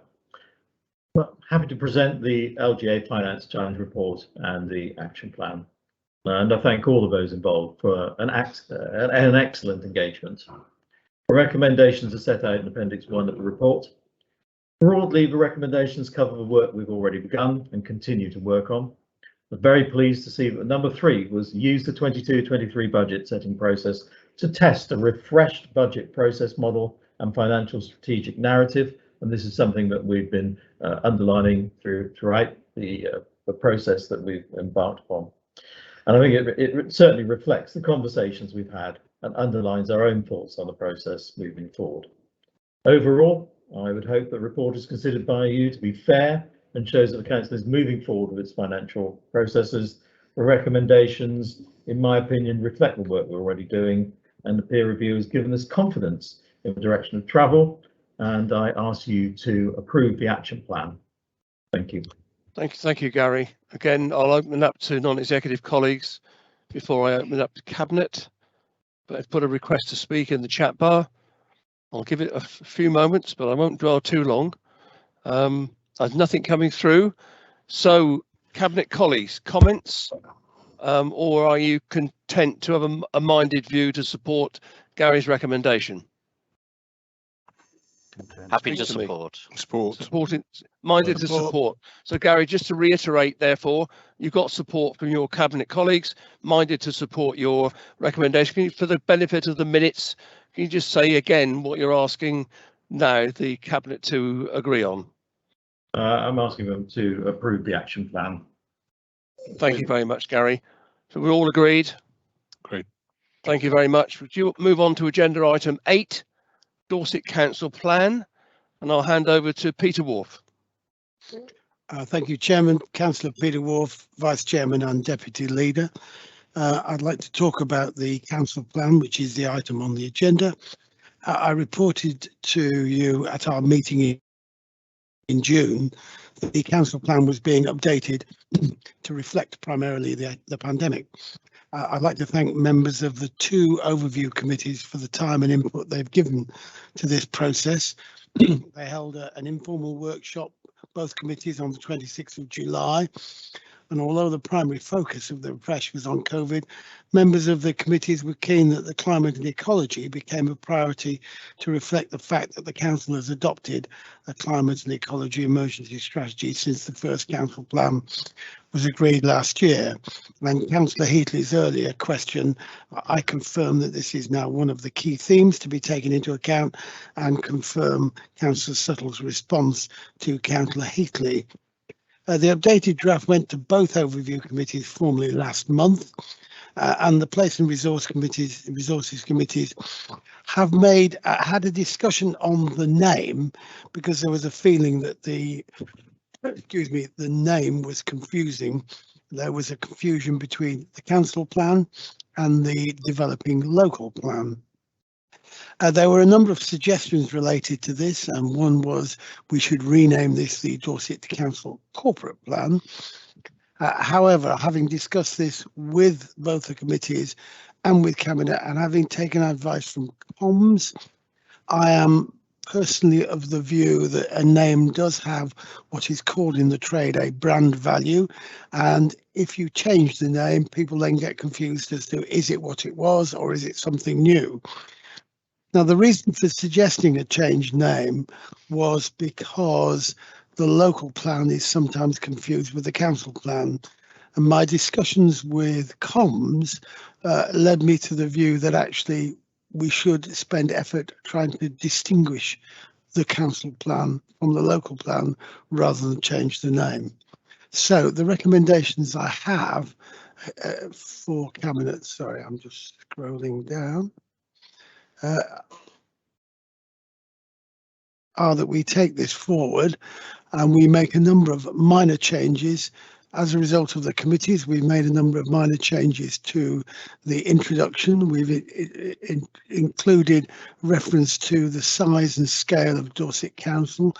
Well, happy to present the LGA Finance Challenge Report and the action plan. And I thank all of those involved for an excellent engagement. The recommendations are set out in Appendix 1 of the report. Broadly, the recommendations cover the work we've already begun and continue to work on. I'm very pleased to see that number 3 was use the 22-23 budget setting process to test a refreshed budget process model and financial strategic narrative. And this is something that we've been underlining throughout the process that we've embarked upon. And I think it certainly reflects the conversations we've had and underlines our own thoughts on the process moving forward. Overall, I would hope the report is considered by you to be fair and shows that the Council is moving forward with its financial processes. The recommendations, in my opinion, reflect the work we're already doing, and the peer review has given us confidence in the direction of travel, and I ask you to approve the action plan. Thank you. Thank you, Gary. Again, I'll open up to non-executive colleagues before I open it up to Cabinet, but I've put a request to speak in the chat bar. I'll give it a few moments, but I won't dwell too long. There's nothing coming through. So, Cabinet colleagues, comments, or are you content to have a minded view to support Gary's recommendation? Happy to support. Supporting, minded to support. So, Gary, just to reiterate, therefore, you've got support from your Cabinet colleagues, minded to support your recommendation. Can you, for the benefit of the minutes, can you just say again what you're asking now the Cabinet to agree on? I'm asking them to approve the action plan. Thank you very much, Gary. So we're all agreed? Great. Thank you very much. Would you move on to agenda item 8, Dorset Council Plan, and I'll hand over to Peter Wharf. Thank you, Chairman. Councillor Peter Wharf, Vice Chairman and Deputy Leader. I'd like to talk about the council plan, which is the item on the agenda. I reported to you at our meeting in June that the council plan was being updated to reflect primarily the pandemic. I'd like to thank members of the 2 overview committees for the time and input they've given to this process. They held an informal workshop, both committees, on the 26th of July. And although the primary focus of the refresh was on COVID, members of the committees were keen that the climate and ecology became a priority to reflect the fact that the council has adopted a climate and ecology emergency strategy since the first council plan was agreed last year. And Councillor Heatley's earlier question, I confirm that this is now one of the key themes to be taken into account, and confirm Councillor Suttle's response to Councillor Heatley. The updated draft went to both overview committees formally last month, and the Place and Resources committees have had a discussion on the name, because there was a feeling that the name was confusing. There was a confusion between the council plan and the developing local plan. There were a number of suggestions related to this, and one was we should rename this the Dorset Council Corporate Plan. However, having discussed this with both the committees and with Cabinet, and having taken advice from comms, I am personally of the view that a name does have what is called in the trade a brand value, and if you change the name, people then get confused as to is it what it was or is it something new. Now, the reason for suggesting a changed name was because the local plan is sometimes confused with the council plan. And my discussions with comms led me to the view that actually we should spend effort trying to distinguish the council plan from the local plan rather than change the name. So the recommendations I have for Cabinet, sorry, I'm just scrolling down, are that we take this forward and we make a number of minor changes As a result of the committees, we've made a number of minor changes to the introduction. We've included reference to the size and scale of Dorset Council,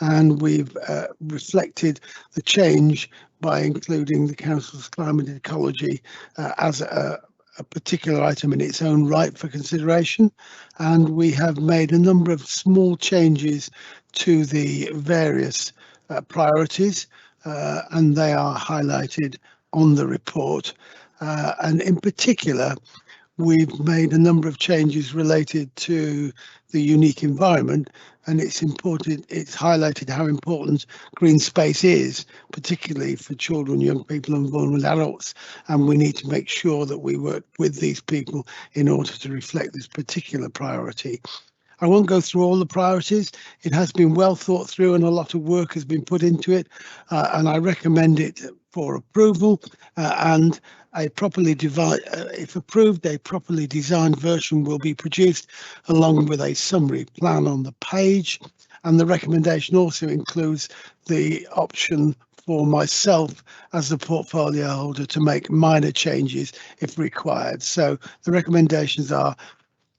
and we've reflected the change by including the Council's climate and ecology as a particular item in its own right for consideration. And we have made a number of small changes to the various priorities, and they are highlighted on the report. And in particular, we've made a number of changes related to the unique environment, and it's highlighted how important green space is, particularly for children, young people and vulnerable adults, and we need to make sure that we work with these people in order to reflect this particular priority. I won't go through all the priorities. It has been well thought through and a lot of work has been put into it, and I recommend it for approval, and if approved, a properly designed version will be produced along with a summary plan on the page. And the recommendation also includes the option for myself as the portfolio holder to make minor changes if required. So the recommendations are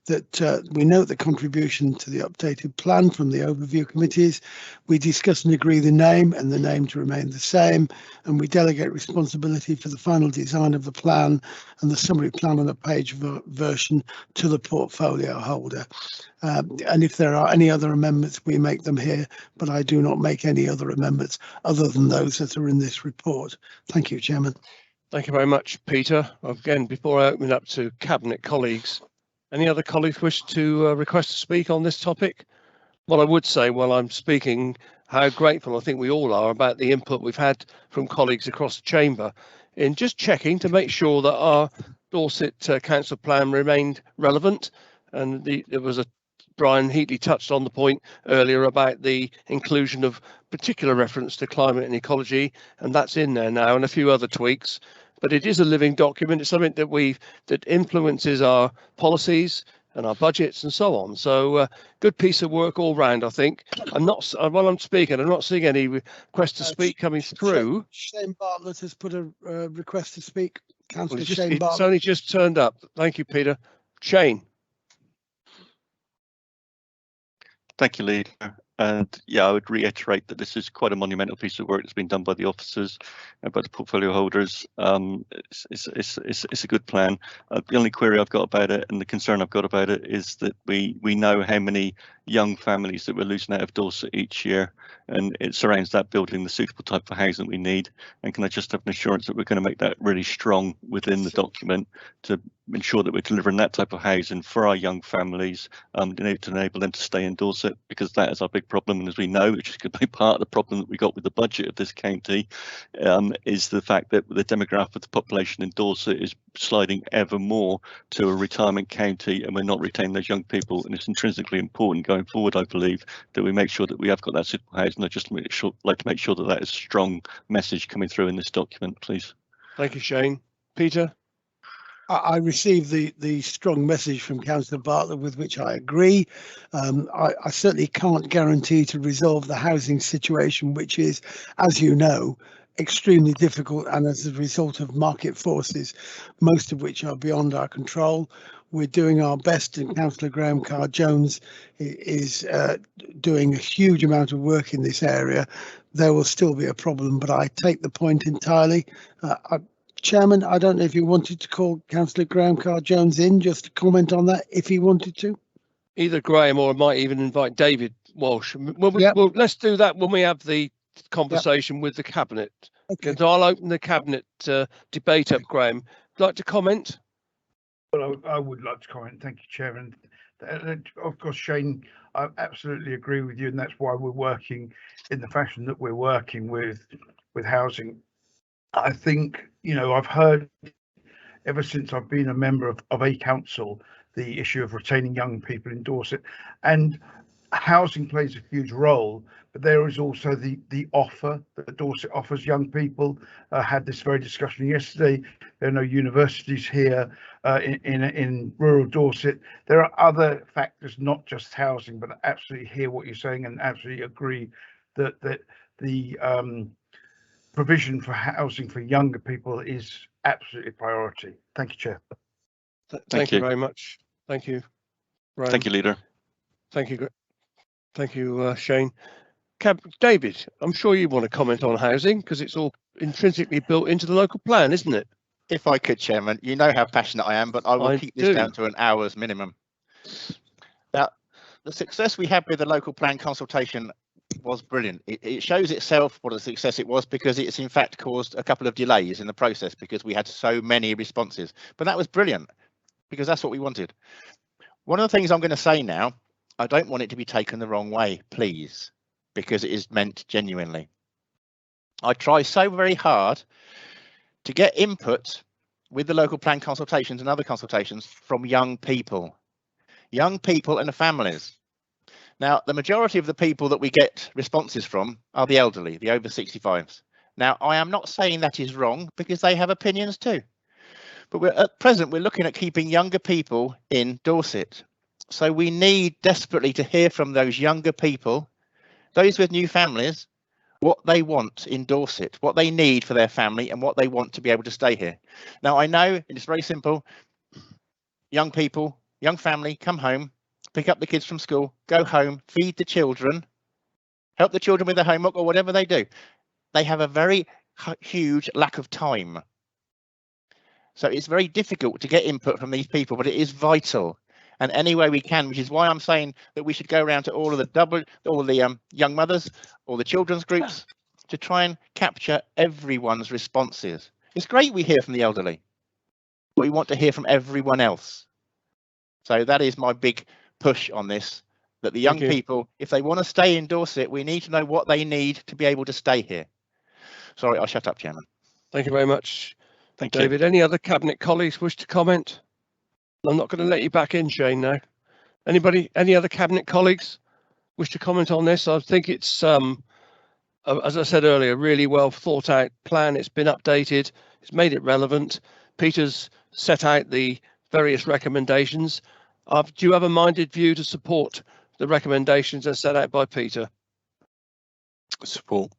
that we note the contribution to the updated plan from the overview committees. We discuss and agree the name and the name to remain the same, and we delegate responsibility for the final design of the plan and the summary plan on the page version to the portfolio holder. And if there are any other amendments, we make them here, but I do not make any other amendments other than those that are in this report. Thank you, Chairman. Thank you very much, Peter. Again, before I open it up to Cabinet colleagues, any other colleagues wish to request to speak on this topic? Well, I would say while I'm speaking, how grateful I think we all are about the input we've had from colleagues across the chamber in just checking to make sure that our Dorset Council plan remained relevant. And there was Brian Heatley touched on the point earlier about the inclusion of particular reference to climate and ecology, and that's in there now, and a few other tweaks. But it is a living document. It's something that influences our policies and our budgets and so on. So good piece of work all round, I think. While I'm speaking, I'm not seeing any request to speak coming through. Shane Bartlett has put a request to speak. Councillor Well, Shane Bartlett. It's only just turned up. Thank you, Peter. Shane. Thank you, Leader. And yeah, I would reiterate that this is quite a monumental piece of work that's been done by the officers and by the portfolio holders. It's a good plan. The only query I've got about it and the concern I've got about it is that we know how many young families that we're losing out of Dorset each year, and it surrounds that building the suitable type of housing we need. And can I just have an assurance that we're going to make that really strong within the document to ensure that we're delivering that type of housing for our young families, to enable them to stay in Dorset, because that is our big problem. And as we know, which is going to be part of the problem that we got with the budget of this county, is the fact that the demographic of the population in Dorset is sliding ever more to a retirement county, and we're not retaining those young people. And it's intrinsically important going forward, I believe, that we make sure that we have got that suitable housing. I just like to make sure that that is a strong message coming through in this document, please. Thank you, Shane. Peter. I received the strong message from Councillor Bartlett, with which I agree. I certainly can't guarantee to resolve the housing situation, which is, as you know, extremely difficult, and as a result of market forces, most of which are beyond our control. We're doing our best, and Councillor Graham Carr-Jones is doing a huge amount of work in this area. There will still be a problem, but I take the point entirely. Chairman, I don't know if you wanted to call Councillor Graham Carr-Jones in just to comment on that, if he wanted to. Either Graham, or I might even invite David Walsh. Well, let's do that when we have the conversation with the Cabinet. Okay. So I'll open the Cabinet debate up. Graham, would you like to comment? Well, I would like to comment. Thank you, Chairman. Of course, Shane, I absolutely agree with you, and that's why we're working in the fashion that we're working with housing. I think, I've heard ever since I've been a member of a council, the issue of retaining young people in Dorset, and housing plays a huge role, but there is also the offer that Dorset offers young people. Had this very discussion yesterday. There are no universities here in rural Dorset. There are other factors, not just housing, but I absolutely hear what you're saying and absolutely agree that the provision for housing for younger people is absolutely priority. Thank you, Chair. Thank you very much. Thank you, Ryan. Thank you, Leader. Thank you. Thank you, Shane. David, I'm sure you want to comment on housing because it's all intrinsically built into the local plan, isn't it? If I could, Chairman, you know how passionate I am, but I will keep this down to an hour's minimum. Now, the success we had with the local plan consultation was brilliant. It shows itself what a success it was because it's in fact caused a couple of delays in the process because we had so many responses. But that was brilliant because that's what we wanted. One of the things I'm going to say now, I don't want it to be taken the wrong way, please, because it is meant genuinely. I try so very hard to get input with the local plan consultations and other consultations from young people and the families. Now, the majority of the people that we get responses from are the elderly, the over 65s. Now, I am not saying that is wrong because they have opinions too. But at present, we're looking at keeping younger people in Dorset. So we need desperately to hear from those younger people, those with new families, what they want in Dorset, what they need for their family and what they want to be able to stay here. Now, I know it's very simple. Young people, young family, come home, pick up the kids from school, go home, feed the children, help the children with their homework or whatever they do. They have a very huge lack of time. So it's very difficult to get input from these people, but it is vital. And any way we can, which is why I'm saying that we should go around to all of the young mothers, all the children's groups, to try and capture everyone's responses. It's great we hear from the elderly, but we want to hear from everyone else. So that is my big push on this, that the young people, if they want to stay in Dorset, we need to know what they need to be able to stay here. Sorry, I'll shut up, Chairman. Thank you very much. Thank David. you. Any other Cabinet colleagues wish to comment? I'm not going to let you back in, Shane, now. Any other Cabinet colleagues wish to comment on this? I think it's, as I said earlier, really well thought out plan. It's been updated. It's made it relevant. Peter's set out the various recommendations. Do you have a minded view to support the recommendations as set out by Peter? Support.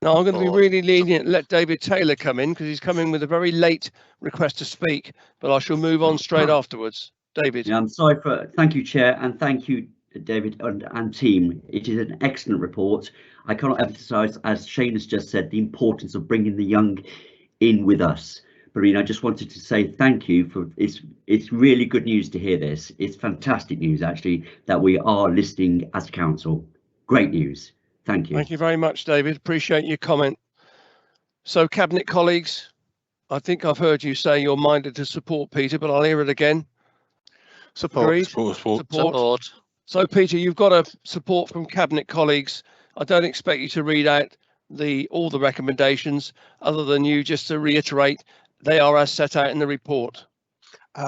Now, I'm going to be really lenient and let David Taylor come in because he's coming with a very late request to speak, but I shall move on straight afterwards. David. Yeah, I'm sorry for. Thank you, Chair, and thank you, David and team. It is an excellent report. I cannot emphasise, as Shane has just said, the importance of bringing the young in with us. But I just wanted to say thank you for it's really good news to hear this. It's fantastic news, actually, that we are listening as council. Great news. Thank you. Thank you very much, David. Appreciate your comment. So, Cabinet colleagues, I think I've heard you say you're minded to support Peter, but I'll hear it again. Support. So, Peter, you've got a support from Cabinet colleagues. I don't expect you to read out all the recommendations, other than you just to reiterate they are as set out in the report.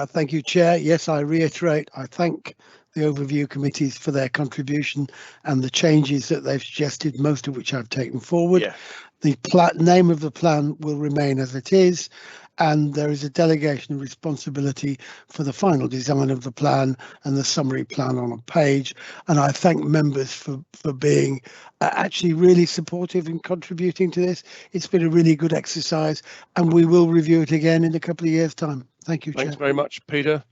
Thank you, Chair. Yes, I reiterate, I thank the overview committees for their contribution and the changes that they've suggested, most of which I've taken forward. Yeah. The name of the plan will remain as it is, and there is a delegation of responsibility for the final design of the plan and the summary plan on a page. And I thank members for being actually really supportive and contributing to this. It's been a really good exercise, and we will review it again in a couple of years' time. Thank you, Chair. Thanks very much, Peter.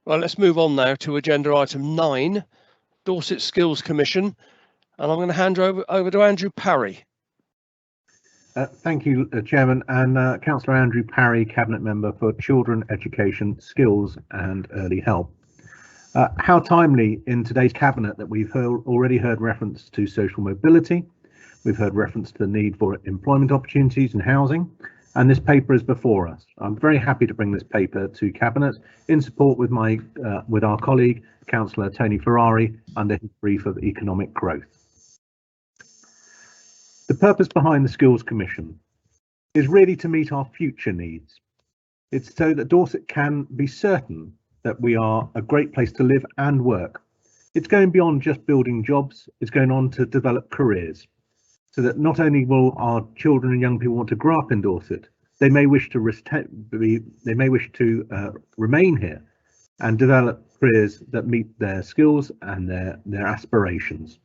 Well, let's move on now to agenda item 9, Dorset Skills Commission, and I'm going to hand over to Andrew Parry. Thank you, Chairman, and Councillor Andrew Parry, Cabinet Member for Children, Education, Skills and Early Help. How timely in today's Cabinet that we've already heard reference to social mobility, we've heard reference to the need for employment opportunities and housing, and this paper is before us. I'm very happy to bring this paper to Cabinet in support with our colleague, Councillor Tony Ferrari, under his brief of economic growth. The purpose behind the Skills Commission is really to meet our future needs. It's so that Dorset can be certain that we are a great place to live and work. It's going beyond just building jobs, it's going on to develop careers, so that not only will our children and young people want to grow up in Dorset, they may wish to remain here and develop careers that meet their skills and their aspirations.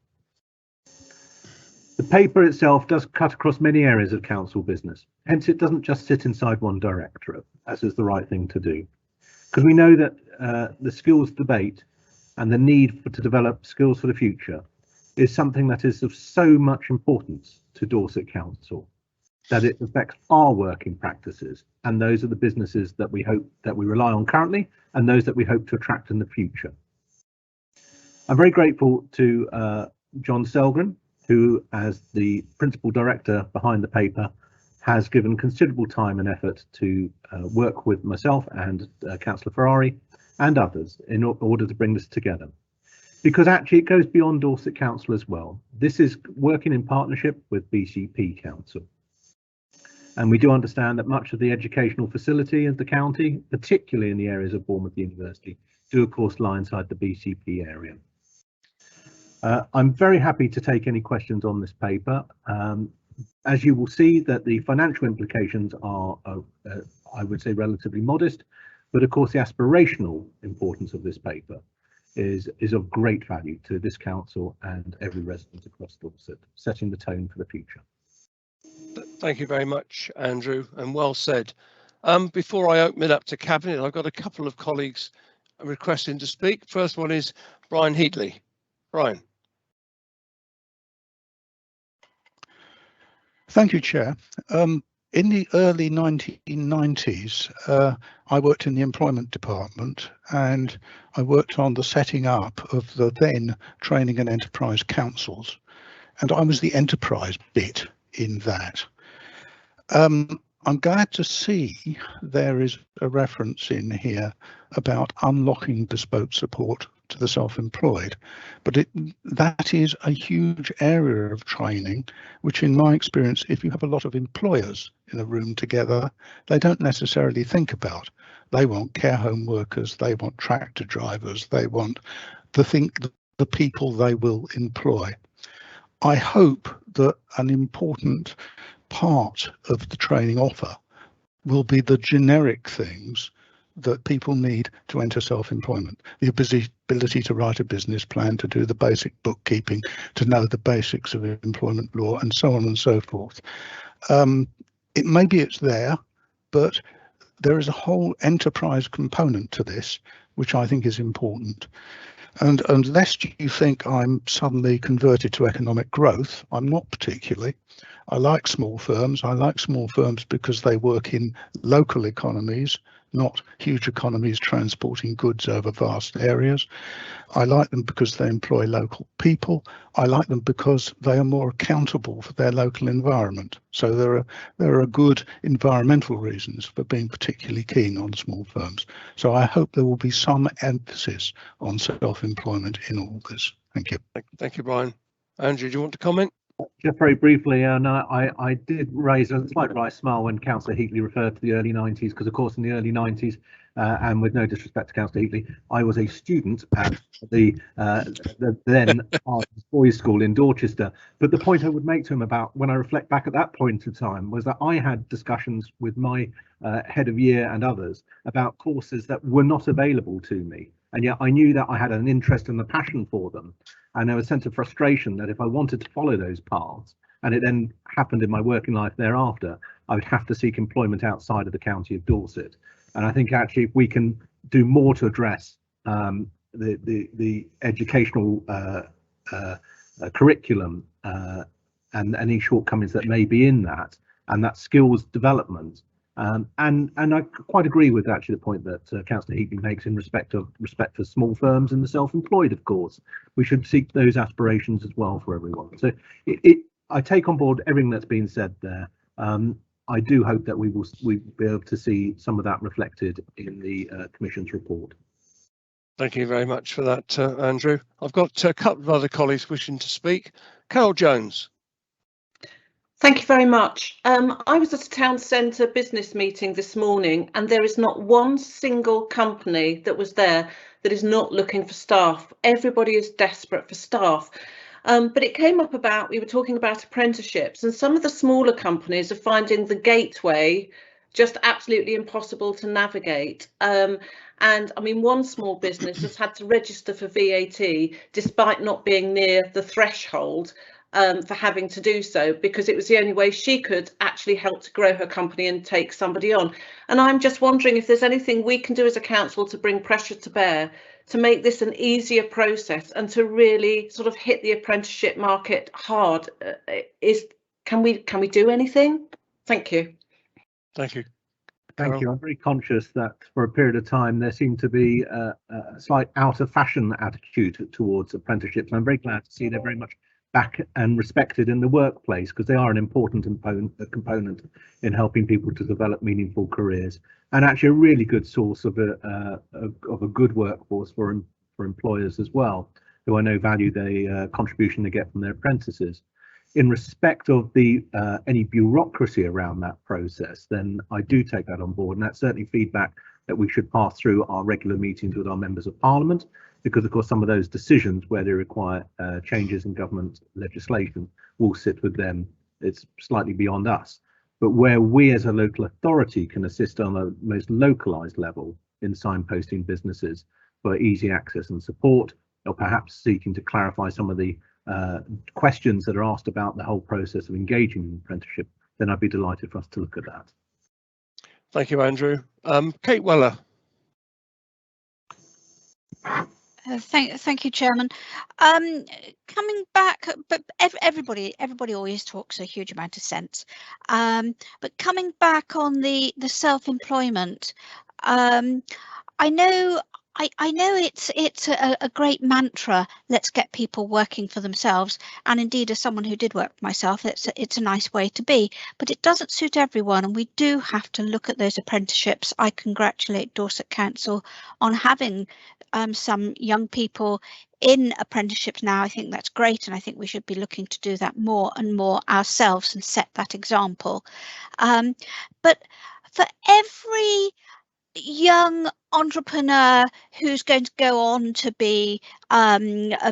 The paper itself does cut across many areas of council business, hence it doesn't just sit inside one directorate, as is the right thing to do. Because we know that the skills debate and the need to develop skills for the future is something that is of so much importance to Dorset Council that it affects our working practices, and those are the businesses that we hope that we rely on currently and those that we hope to attract in the future. I'm very grateful to John Selgren, who, as the principal director behind the paper, has given considerable time and effort to work with myself and Councillor Ferrari and others in order to bring this together. Because actually it goes beyond Dorset Council as well. This is working in partnership with BCP Council. And we do understand that much of the educational facility of the county, particularly in the areas of Bournemouth University, do of course lie inside the BCP area. I'm very happy to take any questions on this paper. As you will see, that the financial implications are, I would say, relatively modest, but of course the aspirational importance of this paper is of great value to this council and every resident across Dorset, setting the tone for the future. Thank you very much, Andrew, and well said. Before I open it up to Cabinet, I've got a couple of colleagues requesting to speak. First one is Brian Heatley. Brian. Thank you, Chair. In the early 1990s, I worked in the employment department, and I worked on the setting up of the then training and enterprise councils, and I was the enterprise bit in that. I'm glad to see there is a reference in here about unlocking bespoke support to the self-employed, but that is a huge area of training, which in my experience, if you have a lot of employers in a room together, they don't necessarily think about. They want care home workers, they want tractor drivers, they want the people they will employ. I hope that an important part of the training offer will be the generic things that people need to enter self-employment. The ability to write a business plan, to do the basic bookkeeping, to know the basics of employment law, and so on and so forth. Maybe it's there, but there is a whole enterprise component to this, which I think is important. And lest you think I'm suddenly converted to economic growth, I'm not particularly. I like small firms. I like small firms because they work in local economies, not huge economies transporting goods over vast areas. I like them because they employ local people. I like them because they are more accountable for their local environment. So there are good environmental reasons for being particularly keen on small firms. So I hope there will be some emphasis on self-employment in all this. Thank you. Thank you, Brian. Andrew, do you want to comment? Just very briefly, and I did raise a slight wry smile when Councillor Heatley referred to the early 90s, because of course in the early 90s, and with no disrespect to Councillor Heatley, I was a student at the then Arts Boys School in Dorchester. But the point I would make to him about when I reflect back at that point in time was that I had discussions with my head of year and others about courses that were not available to me. And yet I knew that I had an interest and a passion for them. And there was a sense of frustration that if I wanted to follow those paths, and it then happened in my working life thereafter, I would have to seek employment outside of the county of Dorset. And I think actually if we can do more to address the educational curriculum and any shortcomings that may be in that, and that skills development. And I quite agree with actually the point that Councillor Heatley makes in respect for small firms and the self-employed. Of course, we should seek those aspirations as well for everyone. So I take on board everything that's been said there. I do hope that we'll be able to see some of that reflected in the Commission's report. Thank you very much for that, Andrew. I've got a couple of other colleagues wishing to speak. Carol Jones. Thank you very much. I was at a town centre business meeting this morning, and there is not one single company that was there that is not looking for staff. Everybody is desperate for staff. But it came up we were talking about apprenticeships, and some of the smaller companies are finding the gateway just absolutely impossible to navigate. And I mean, one small business has had to register for VAT despite not being near the threshold. for having to do so, because it was the only way she could actually help to grow her company and take somebody on. And I'm just wondering if there's anything we can do as a council to bring pressure to bear to make this an easier process and to really sort of hit the apprenticeship market hard. Can we do anything? Thank you. Thank you. Thank you. I'm very conscious that for a period of time there seemed to be a slight out of fashion attitude towards apprenticeships. I'm very glad to see they're very much back and respected in the workplace, because they are an important component in helping people to develop meaningful careers, and actually a really good source of a good workforce for employers as well, who I know value the contribution they get from their apprentices. In respect of the any bureaucracy around that process, then I do take that on board, and that's certainly feedback that we should pass through our regular meetings with our members of parliament, because of course some of those decisions where they require changes in government legislation will sit with them. It's slightly beyond us, but where we as a local authority can assist on a most localized level in signposting businesses for easy access and support, or perhaps seeking to clarify some of the questions that are asked about the whole process of engaging in apprenticeship, then I'd be delighted for us to look at that. Thank you, Andrew. Kate Weller. Thank you, Chairman. Coming back, but everybody always talks a huge amount of sense. But coming back on the self-employment, I know it's a great mantra. Let's get people working for themselves. And indeed, as someone who did work for myself, it's a nice way to be. But it doesn't suit everyone, and we do have to look at those apprenticeships. I congratulate Dorset Council on having some young people in apprenticeships now. I think that's great, and I think we should be looking to do that more and more ourselves and set that example. But for every young entrepreneur who's going to go on to be a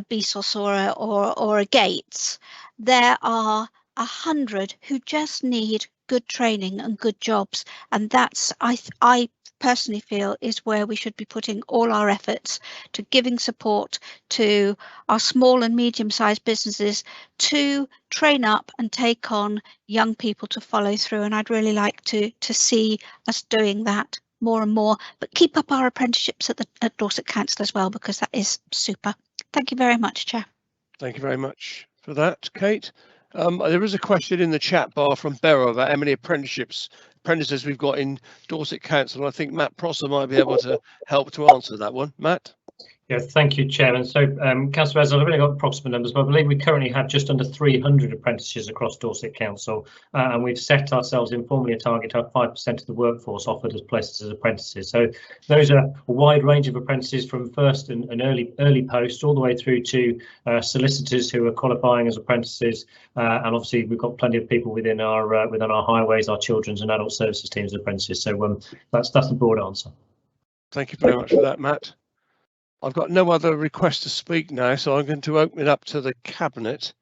Bezos or a Gates, there are 100 who just need good training and good jobs, and that's I personally feel is where we should be putting all our efforts, to giving support to our small and medium-sized businesses to train up and take on young people to follow through. And I'd really like to see us doing that more and more, but keep up our apprenticeships at Dorset Council as well, because that is super. Thank you very much, Chair. Thank you very much for that, Kate. There is a question in the chat bar from Beryl about how many apprentices we've got in Dorset Council. I think Matt Prosser might be able to help to answer that one. Matt? Yeah, thank you, Chairman. So, Councillor Bezel, I've only got approximate numbers, but I believe we currently have just under 300 apprentices across Dorset Council, and we've set ourselves informally a target to have 5% of the workforce offered as places as apprentices. So those are a wide range of apprentices, from first and early posts all the way through to solicitors who are qualifying as apprentices, and obviously we've got plenty of people within our highways, our children's and adult services teams as apprentices. So that's the broad answer. Thank you very much for that, Matt. I've got no other requests to speak now, so I'm going to open it up to the Cabinet.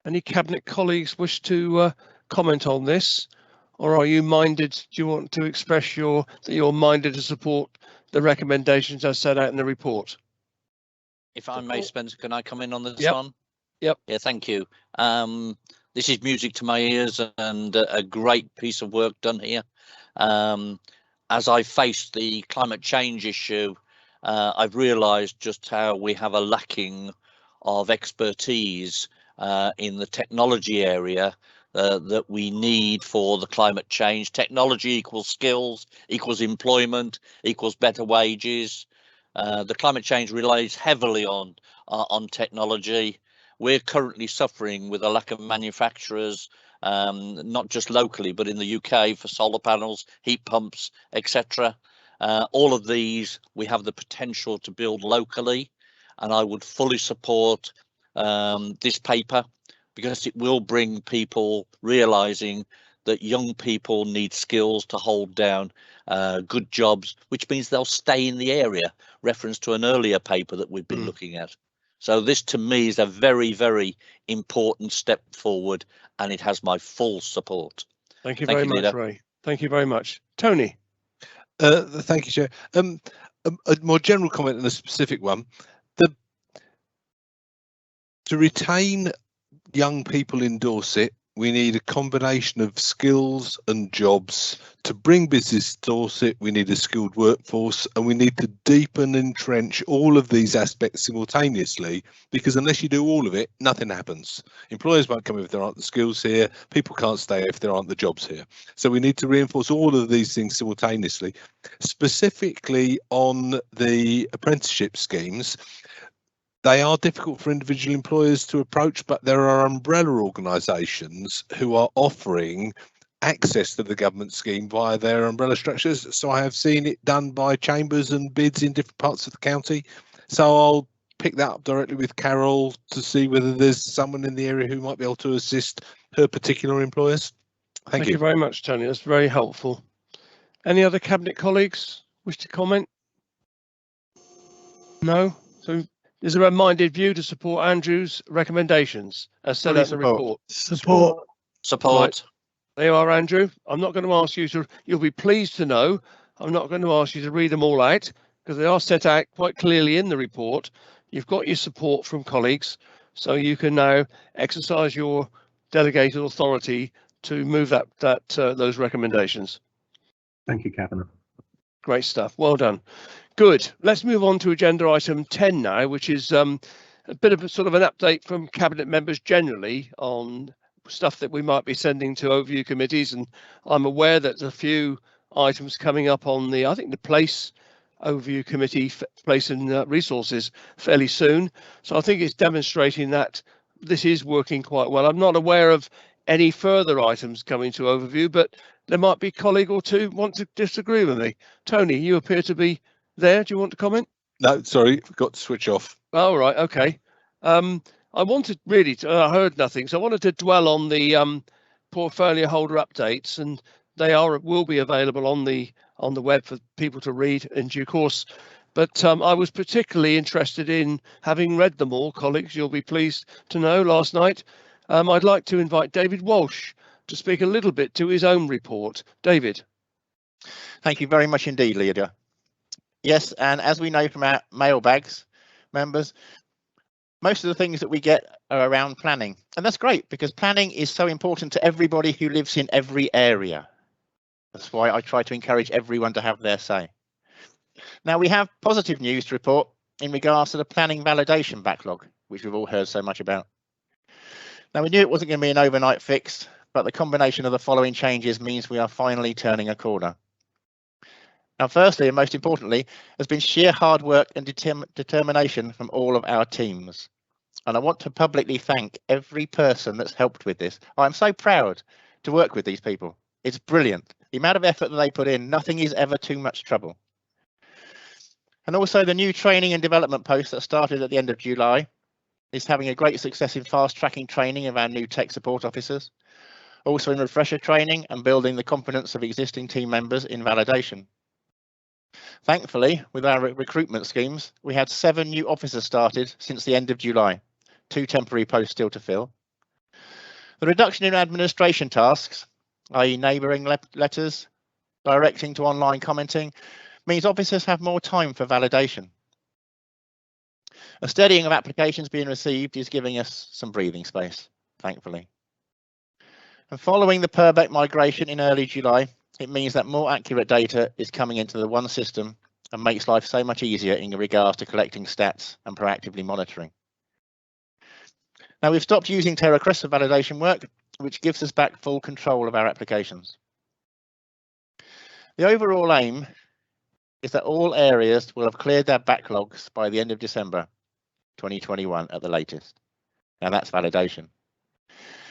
Any Cabinet colleagues wish to comment on this, or are you minded? Do you want to express that you're minded to support the recommendations as set out in the report? If I may, Spencer, can I come in on this Yep. one? Yep. Yeah, thank you. This is music to my ears, and a great piece of work done here. As I face the climate change issue, I've realised just how we have a lacking of expertise in the technology area that we need for the climate change. Technology equals skills, equals employment, equals better wages. The climate change relies heavily on technology. We're currently suffering with a lack of manufacturers, not just locally, but in the UK, for solar panels, heat pumps, etc. All of these we have the potential to build locally, and I would fully support this paper, because it will bring people realizing that young people need skills to hold down good jobs, which means they'll stay in the area, reference to an earlier paper that we've been looking at. So this to me is a very, very important step forward, and it has my full support. Thank you very much, Ray. Thank you very much. Tony? Thank you, Chair. A more general comment and a specific one. To retain young people in Dorset, we need a combination of skills and jobs. To bring business to Dorset, we need a skilled workforce, and we need to deepen and entrench all of these aspects simultaneously, because unless you do all of it, nothing happens. Employers won't come if there aren't the skills here. People can't stay if there aren't the jobs here. So we need to reinforce all of these things simultaneously. Specifically on the apprenticeship schemes, they are difficult for individual employers to approach, but there are umbrella organisations who are offering access to the government scheme via their umbrella structures. So I have seen it done by chambers and bids in different parts of the county. So I'll pick that up directly with Carol to see whether there's someone in the area who might be able to assist her particular employers. Thank you. Thank you very much, Tony. That's very helpful. Any other Cabinet colleagues wish to comment? No? So is there a minded view to support Andrew's recommendations as set out in the report? Support. Support. Right. There you are, Andrew. I'm not going to ask you to, you'll be pleased to know, I'm not going to ask you to read them all out because they are set out quite clearly in the report. You've got your support from colleagues, so you can now exercise your delegated authority to move those recommendations. Thank you, Cabinet. Great stuff. Well done. Good. Let's move on to agenda item 10 now, which is a bit of a sort of an update from Cabinet members generally on stuff that we might be sending to overview committees. And I'm aware that there's a few items coming up on the, I think the Place Overview Committee, Place and Resources fairly soon. So I think it's demonstrating that this is working quite well. I'm not aware of any further items coming to overview, but there might be a colleague or two want to disagree with me. Tony, you appear to be there. Do you want to comment? No, sorry, forgot to switch off. Oh, right. OK. I wanted really to, I heard nothing, so I wanted to dwell on the portfolio holder updates, and they will be available on the web for people to read in due course. But I was particularly interested in, having read them all, colleagues, you'll be pleased to know, last night. I'd like to invite David Walsh to speak a little bit to his own report. David. Thank you very much indeed, Leader. Yes, and as we know from our mailbags, members, most of the things that we get are around planning. And that's great because planning is so important to everybody who lives in every area. That's why I try to encourage everyone to have their say. Now, we have positive news to report in regards to the planning validation backlog, which we've all heard so much about. Now, we knew it wasn't going to be an overnight fix, but the combination of the following changes means we are finally turning a corner. Now, firstly, and most importantly, has been sheer hard work and determination from all of our teams. And I want to publicly thank every person that's helped with this. I'm so proud to work with these people. It's brilliant. The amount of effort that they put in, nothing is ever too much trouble. And also the new training and development post that started at the end of July is having a great success in fast tracking training of our new tech support officers. Also in refresher training and building the confidence of existing team members in validation. Thankfully, with our recruitment schemes, we had 7 new officers started since the end of July, 2 temporary posts still to fill. The reduction in administration tasks, i.e. neighbouring letters, directing to online commenting, means officers have more time for validation. A steadying of applications being received is giving us some breathing space, thankfully. And following the Purbeck migration in early July, it means that more accurate data is coming into the one system and makes life so much easier in regards to collecting stats and proactively monitoring. Now, we've stopped using TerraCrest for validation work, which gives us back full control of our applications. The overall aim is that all areas will have cleared their backlogs by the end of December 2021 at the latest. Now, that's validation.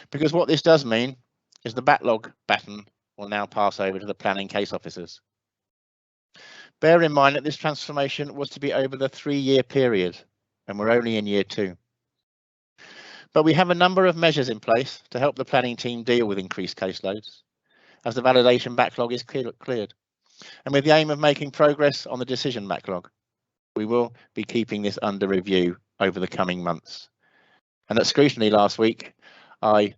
Because what this does mean is the backlog baton will now pass over to the planning case officers. Bear in mind that this transformation was to be over the 3-year period, and we're only in year 2. But we have a number of measures in place to help the planning team deal with increased caseloads as the validation backlog is cleared. And with the aim of making progress on the decision backlog, we will be keeping this under review over the coming months. And at scrutiny last week, I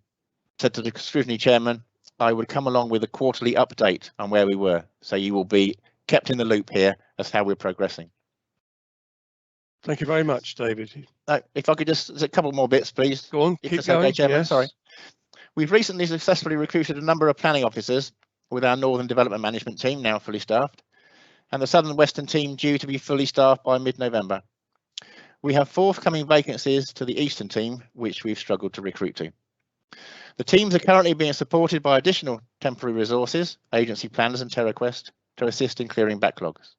said to the scrutiny chairman, I would come along with a quarterly update on where we were. So you will be kept in the loop here as how we're progressing. Thank you very much, David. If I could just, there's a couple more bits, please. Go on, if keep that's going. Okay, Chairman. Yes. Sorry. We've recently successfully recruited a number of planning officers with our Northern Development Management team, now fully staffed, and the Southern Western team due to be fully staffed by mid-November. We have forthcoming vacancies to the Eastern team, which we've struggled to recruit to. The teams are currently being supported by additional temporary resources, agency planners and TerraQuest, to assist in clearing backlogs.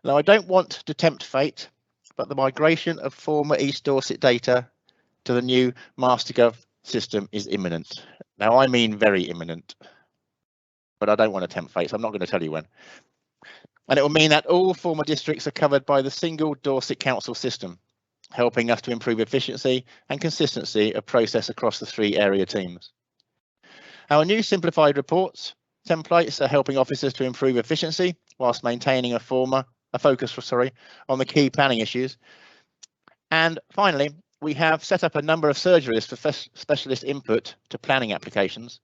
Now, I don't want to tempt fate, but the migration of former East Dorset data to the new MasterGov system is imminent. Now, I mean very imminent, but I don't want to tempt fate, so I'm not going to tell you when. And it will mean that all former districts are covered by the single Dorset Council system, helping us to improve efficiency and consistency of process across the 3 area teams. Our new simplified reports templates are helping officers to improve efficiency whilst maintaining a focus on the key planning issues. And finally, we have set up a number of surgeries for specialist input to planning applications,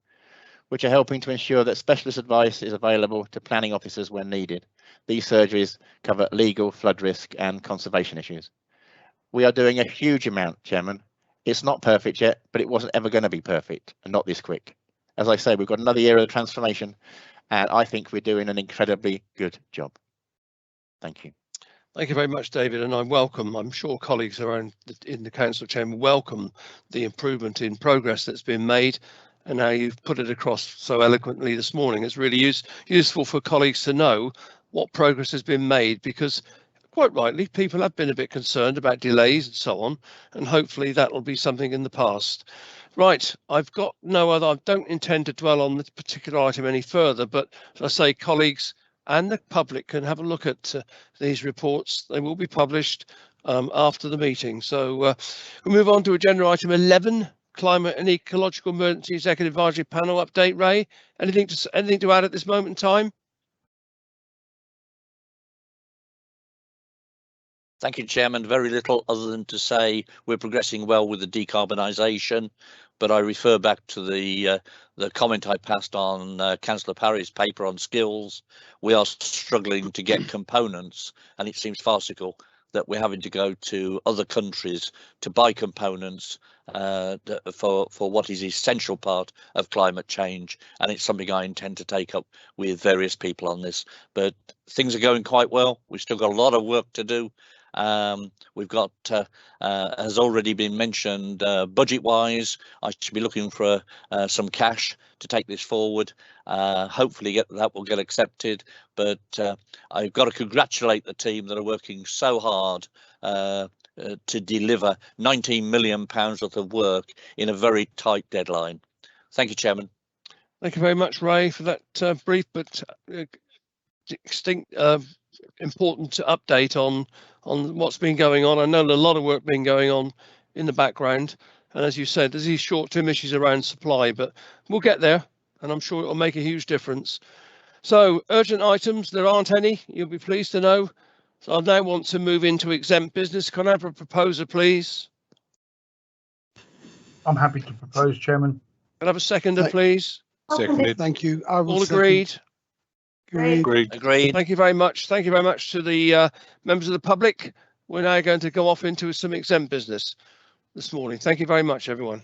which are helping to ensure that specialist advice is available to planning officers when needed. These surgeries cover legal, flood risk and conservation issues. We are doing a huge amount, Chairman. It's not perfect yet, but it wasn't ever going to be perfect, and not this quick. As I say, we've got another year of transformation, and I think we're doing an incredibly good job. Thank you. Thank you very much, David, and I'm sure colleagues around in the council chamber welcome the improvement in progress that's been made, and how you've put it across so eloquently this morning. It's really useful for colleagues to know what progress has been made, because quite rightly, people have been a bit concerned about delays and so on, and hopefully that will be something in the past. Right, I've got no other, I don't intend to dwell on this particular item any further, but as I say, colleagues and the public can have a look at these reports. They will be published after the meeting. So we move on to agenda item 11, Climate and Ecological Emergency Executive Advisory Panel update. Ray, anything to add at this moment in time? Thank you, Chairman. Very little other than to say we're progressing well with the decarbonisation, but I refer back to the comment I passed on Councillor Parry's paper on skills. We are struggling to get components, and it seems farcical that we're having to go to other countries to buy components for what is an essential part of climate change, and it's something I intend to take up with various people on this. But things are going quite well. We've still got a lot of work to do. We've got, has already been mentioned, budget wise, I should be looking for some cash to take this forward. Hopefully that will get accepted, but I've got to congratulate the team that are working so hard to deliver £19 million worth of work in a very tight deadline. Thank you, Chairman. Thank you very much, Ray, for that brief but important update on what's been going on. I know there's a lot of work been going on in the background, and as you said, there's these short-term issues around supply, but we'll get there, and I'm sure it'll make a huge difference. So urgent items, there aren't any, you'll be pleased to know. So I now want to move into exempt business. Can I have a proposer, please? I'm happy to propose, Chairman. Can I have a seconder, please? Seconded. Thank you. I will All agreed? Agreed. Agreed. Thank you very much. Thank you very much to the members of the public. We're now going to go off into some exempt business this morning. Thank you very much, everyone.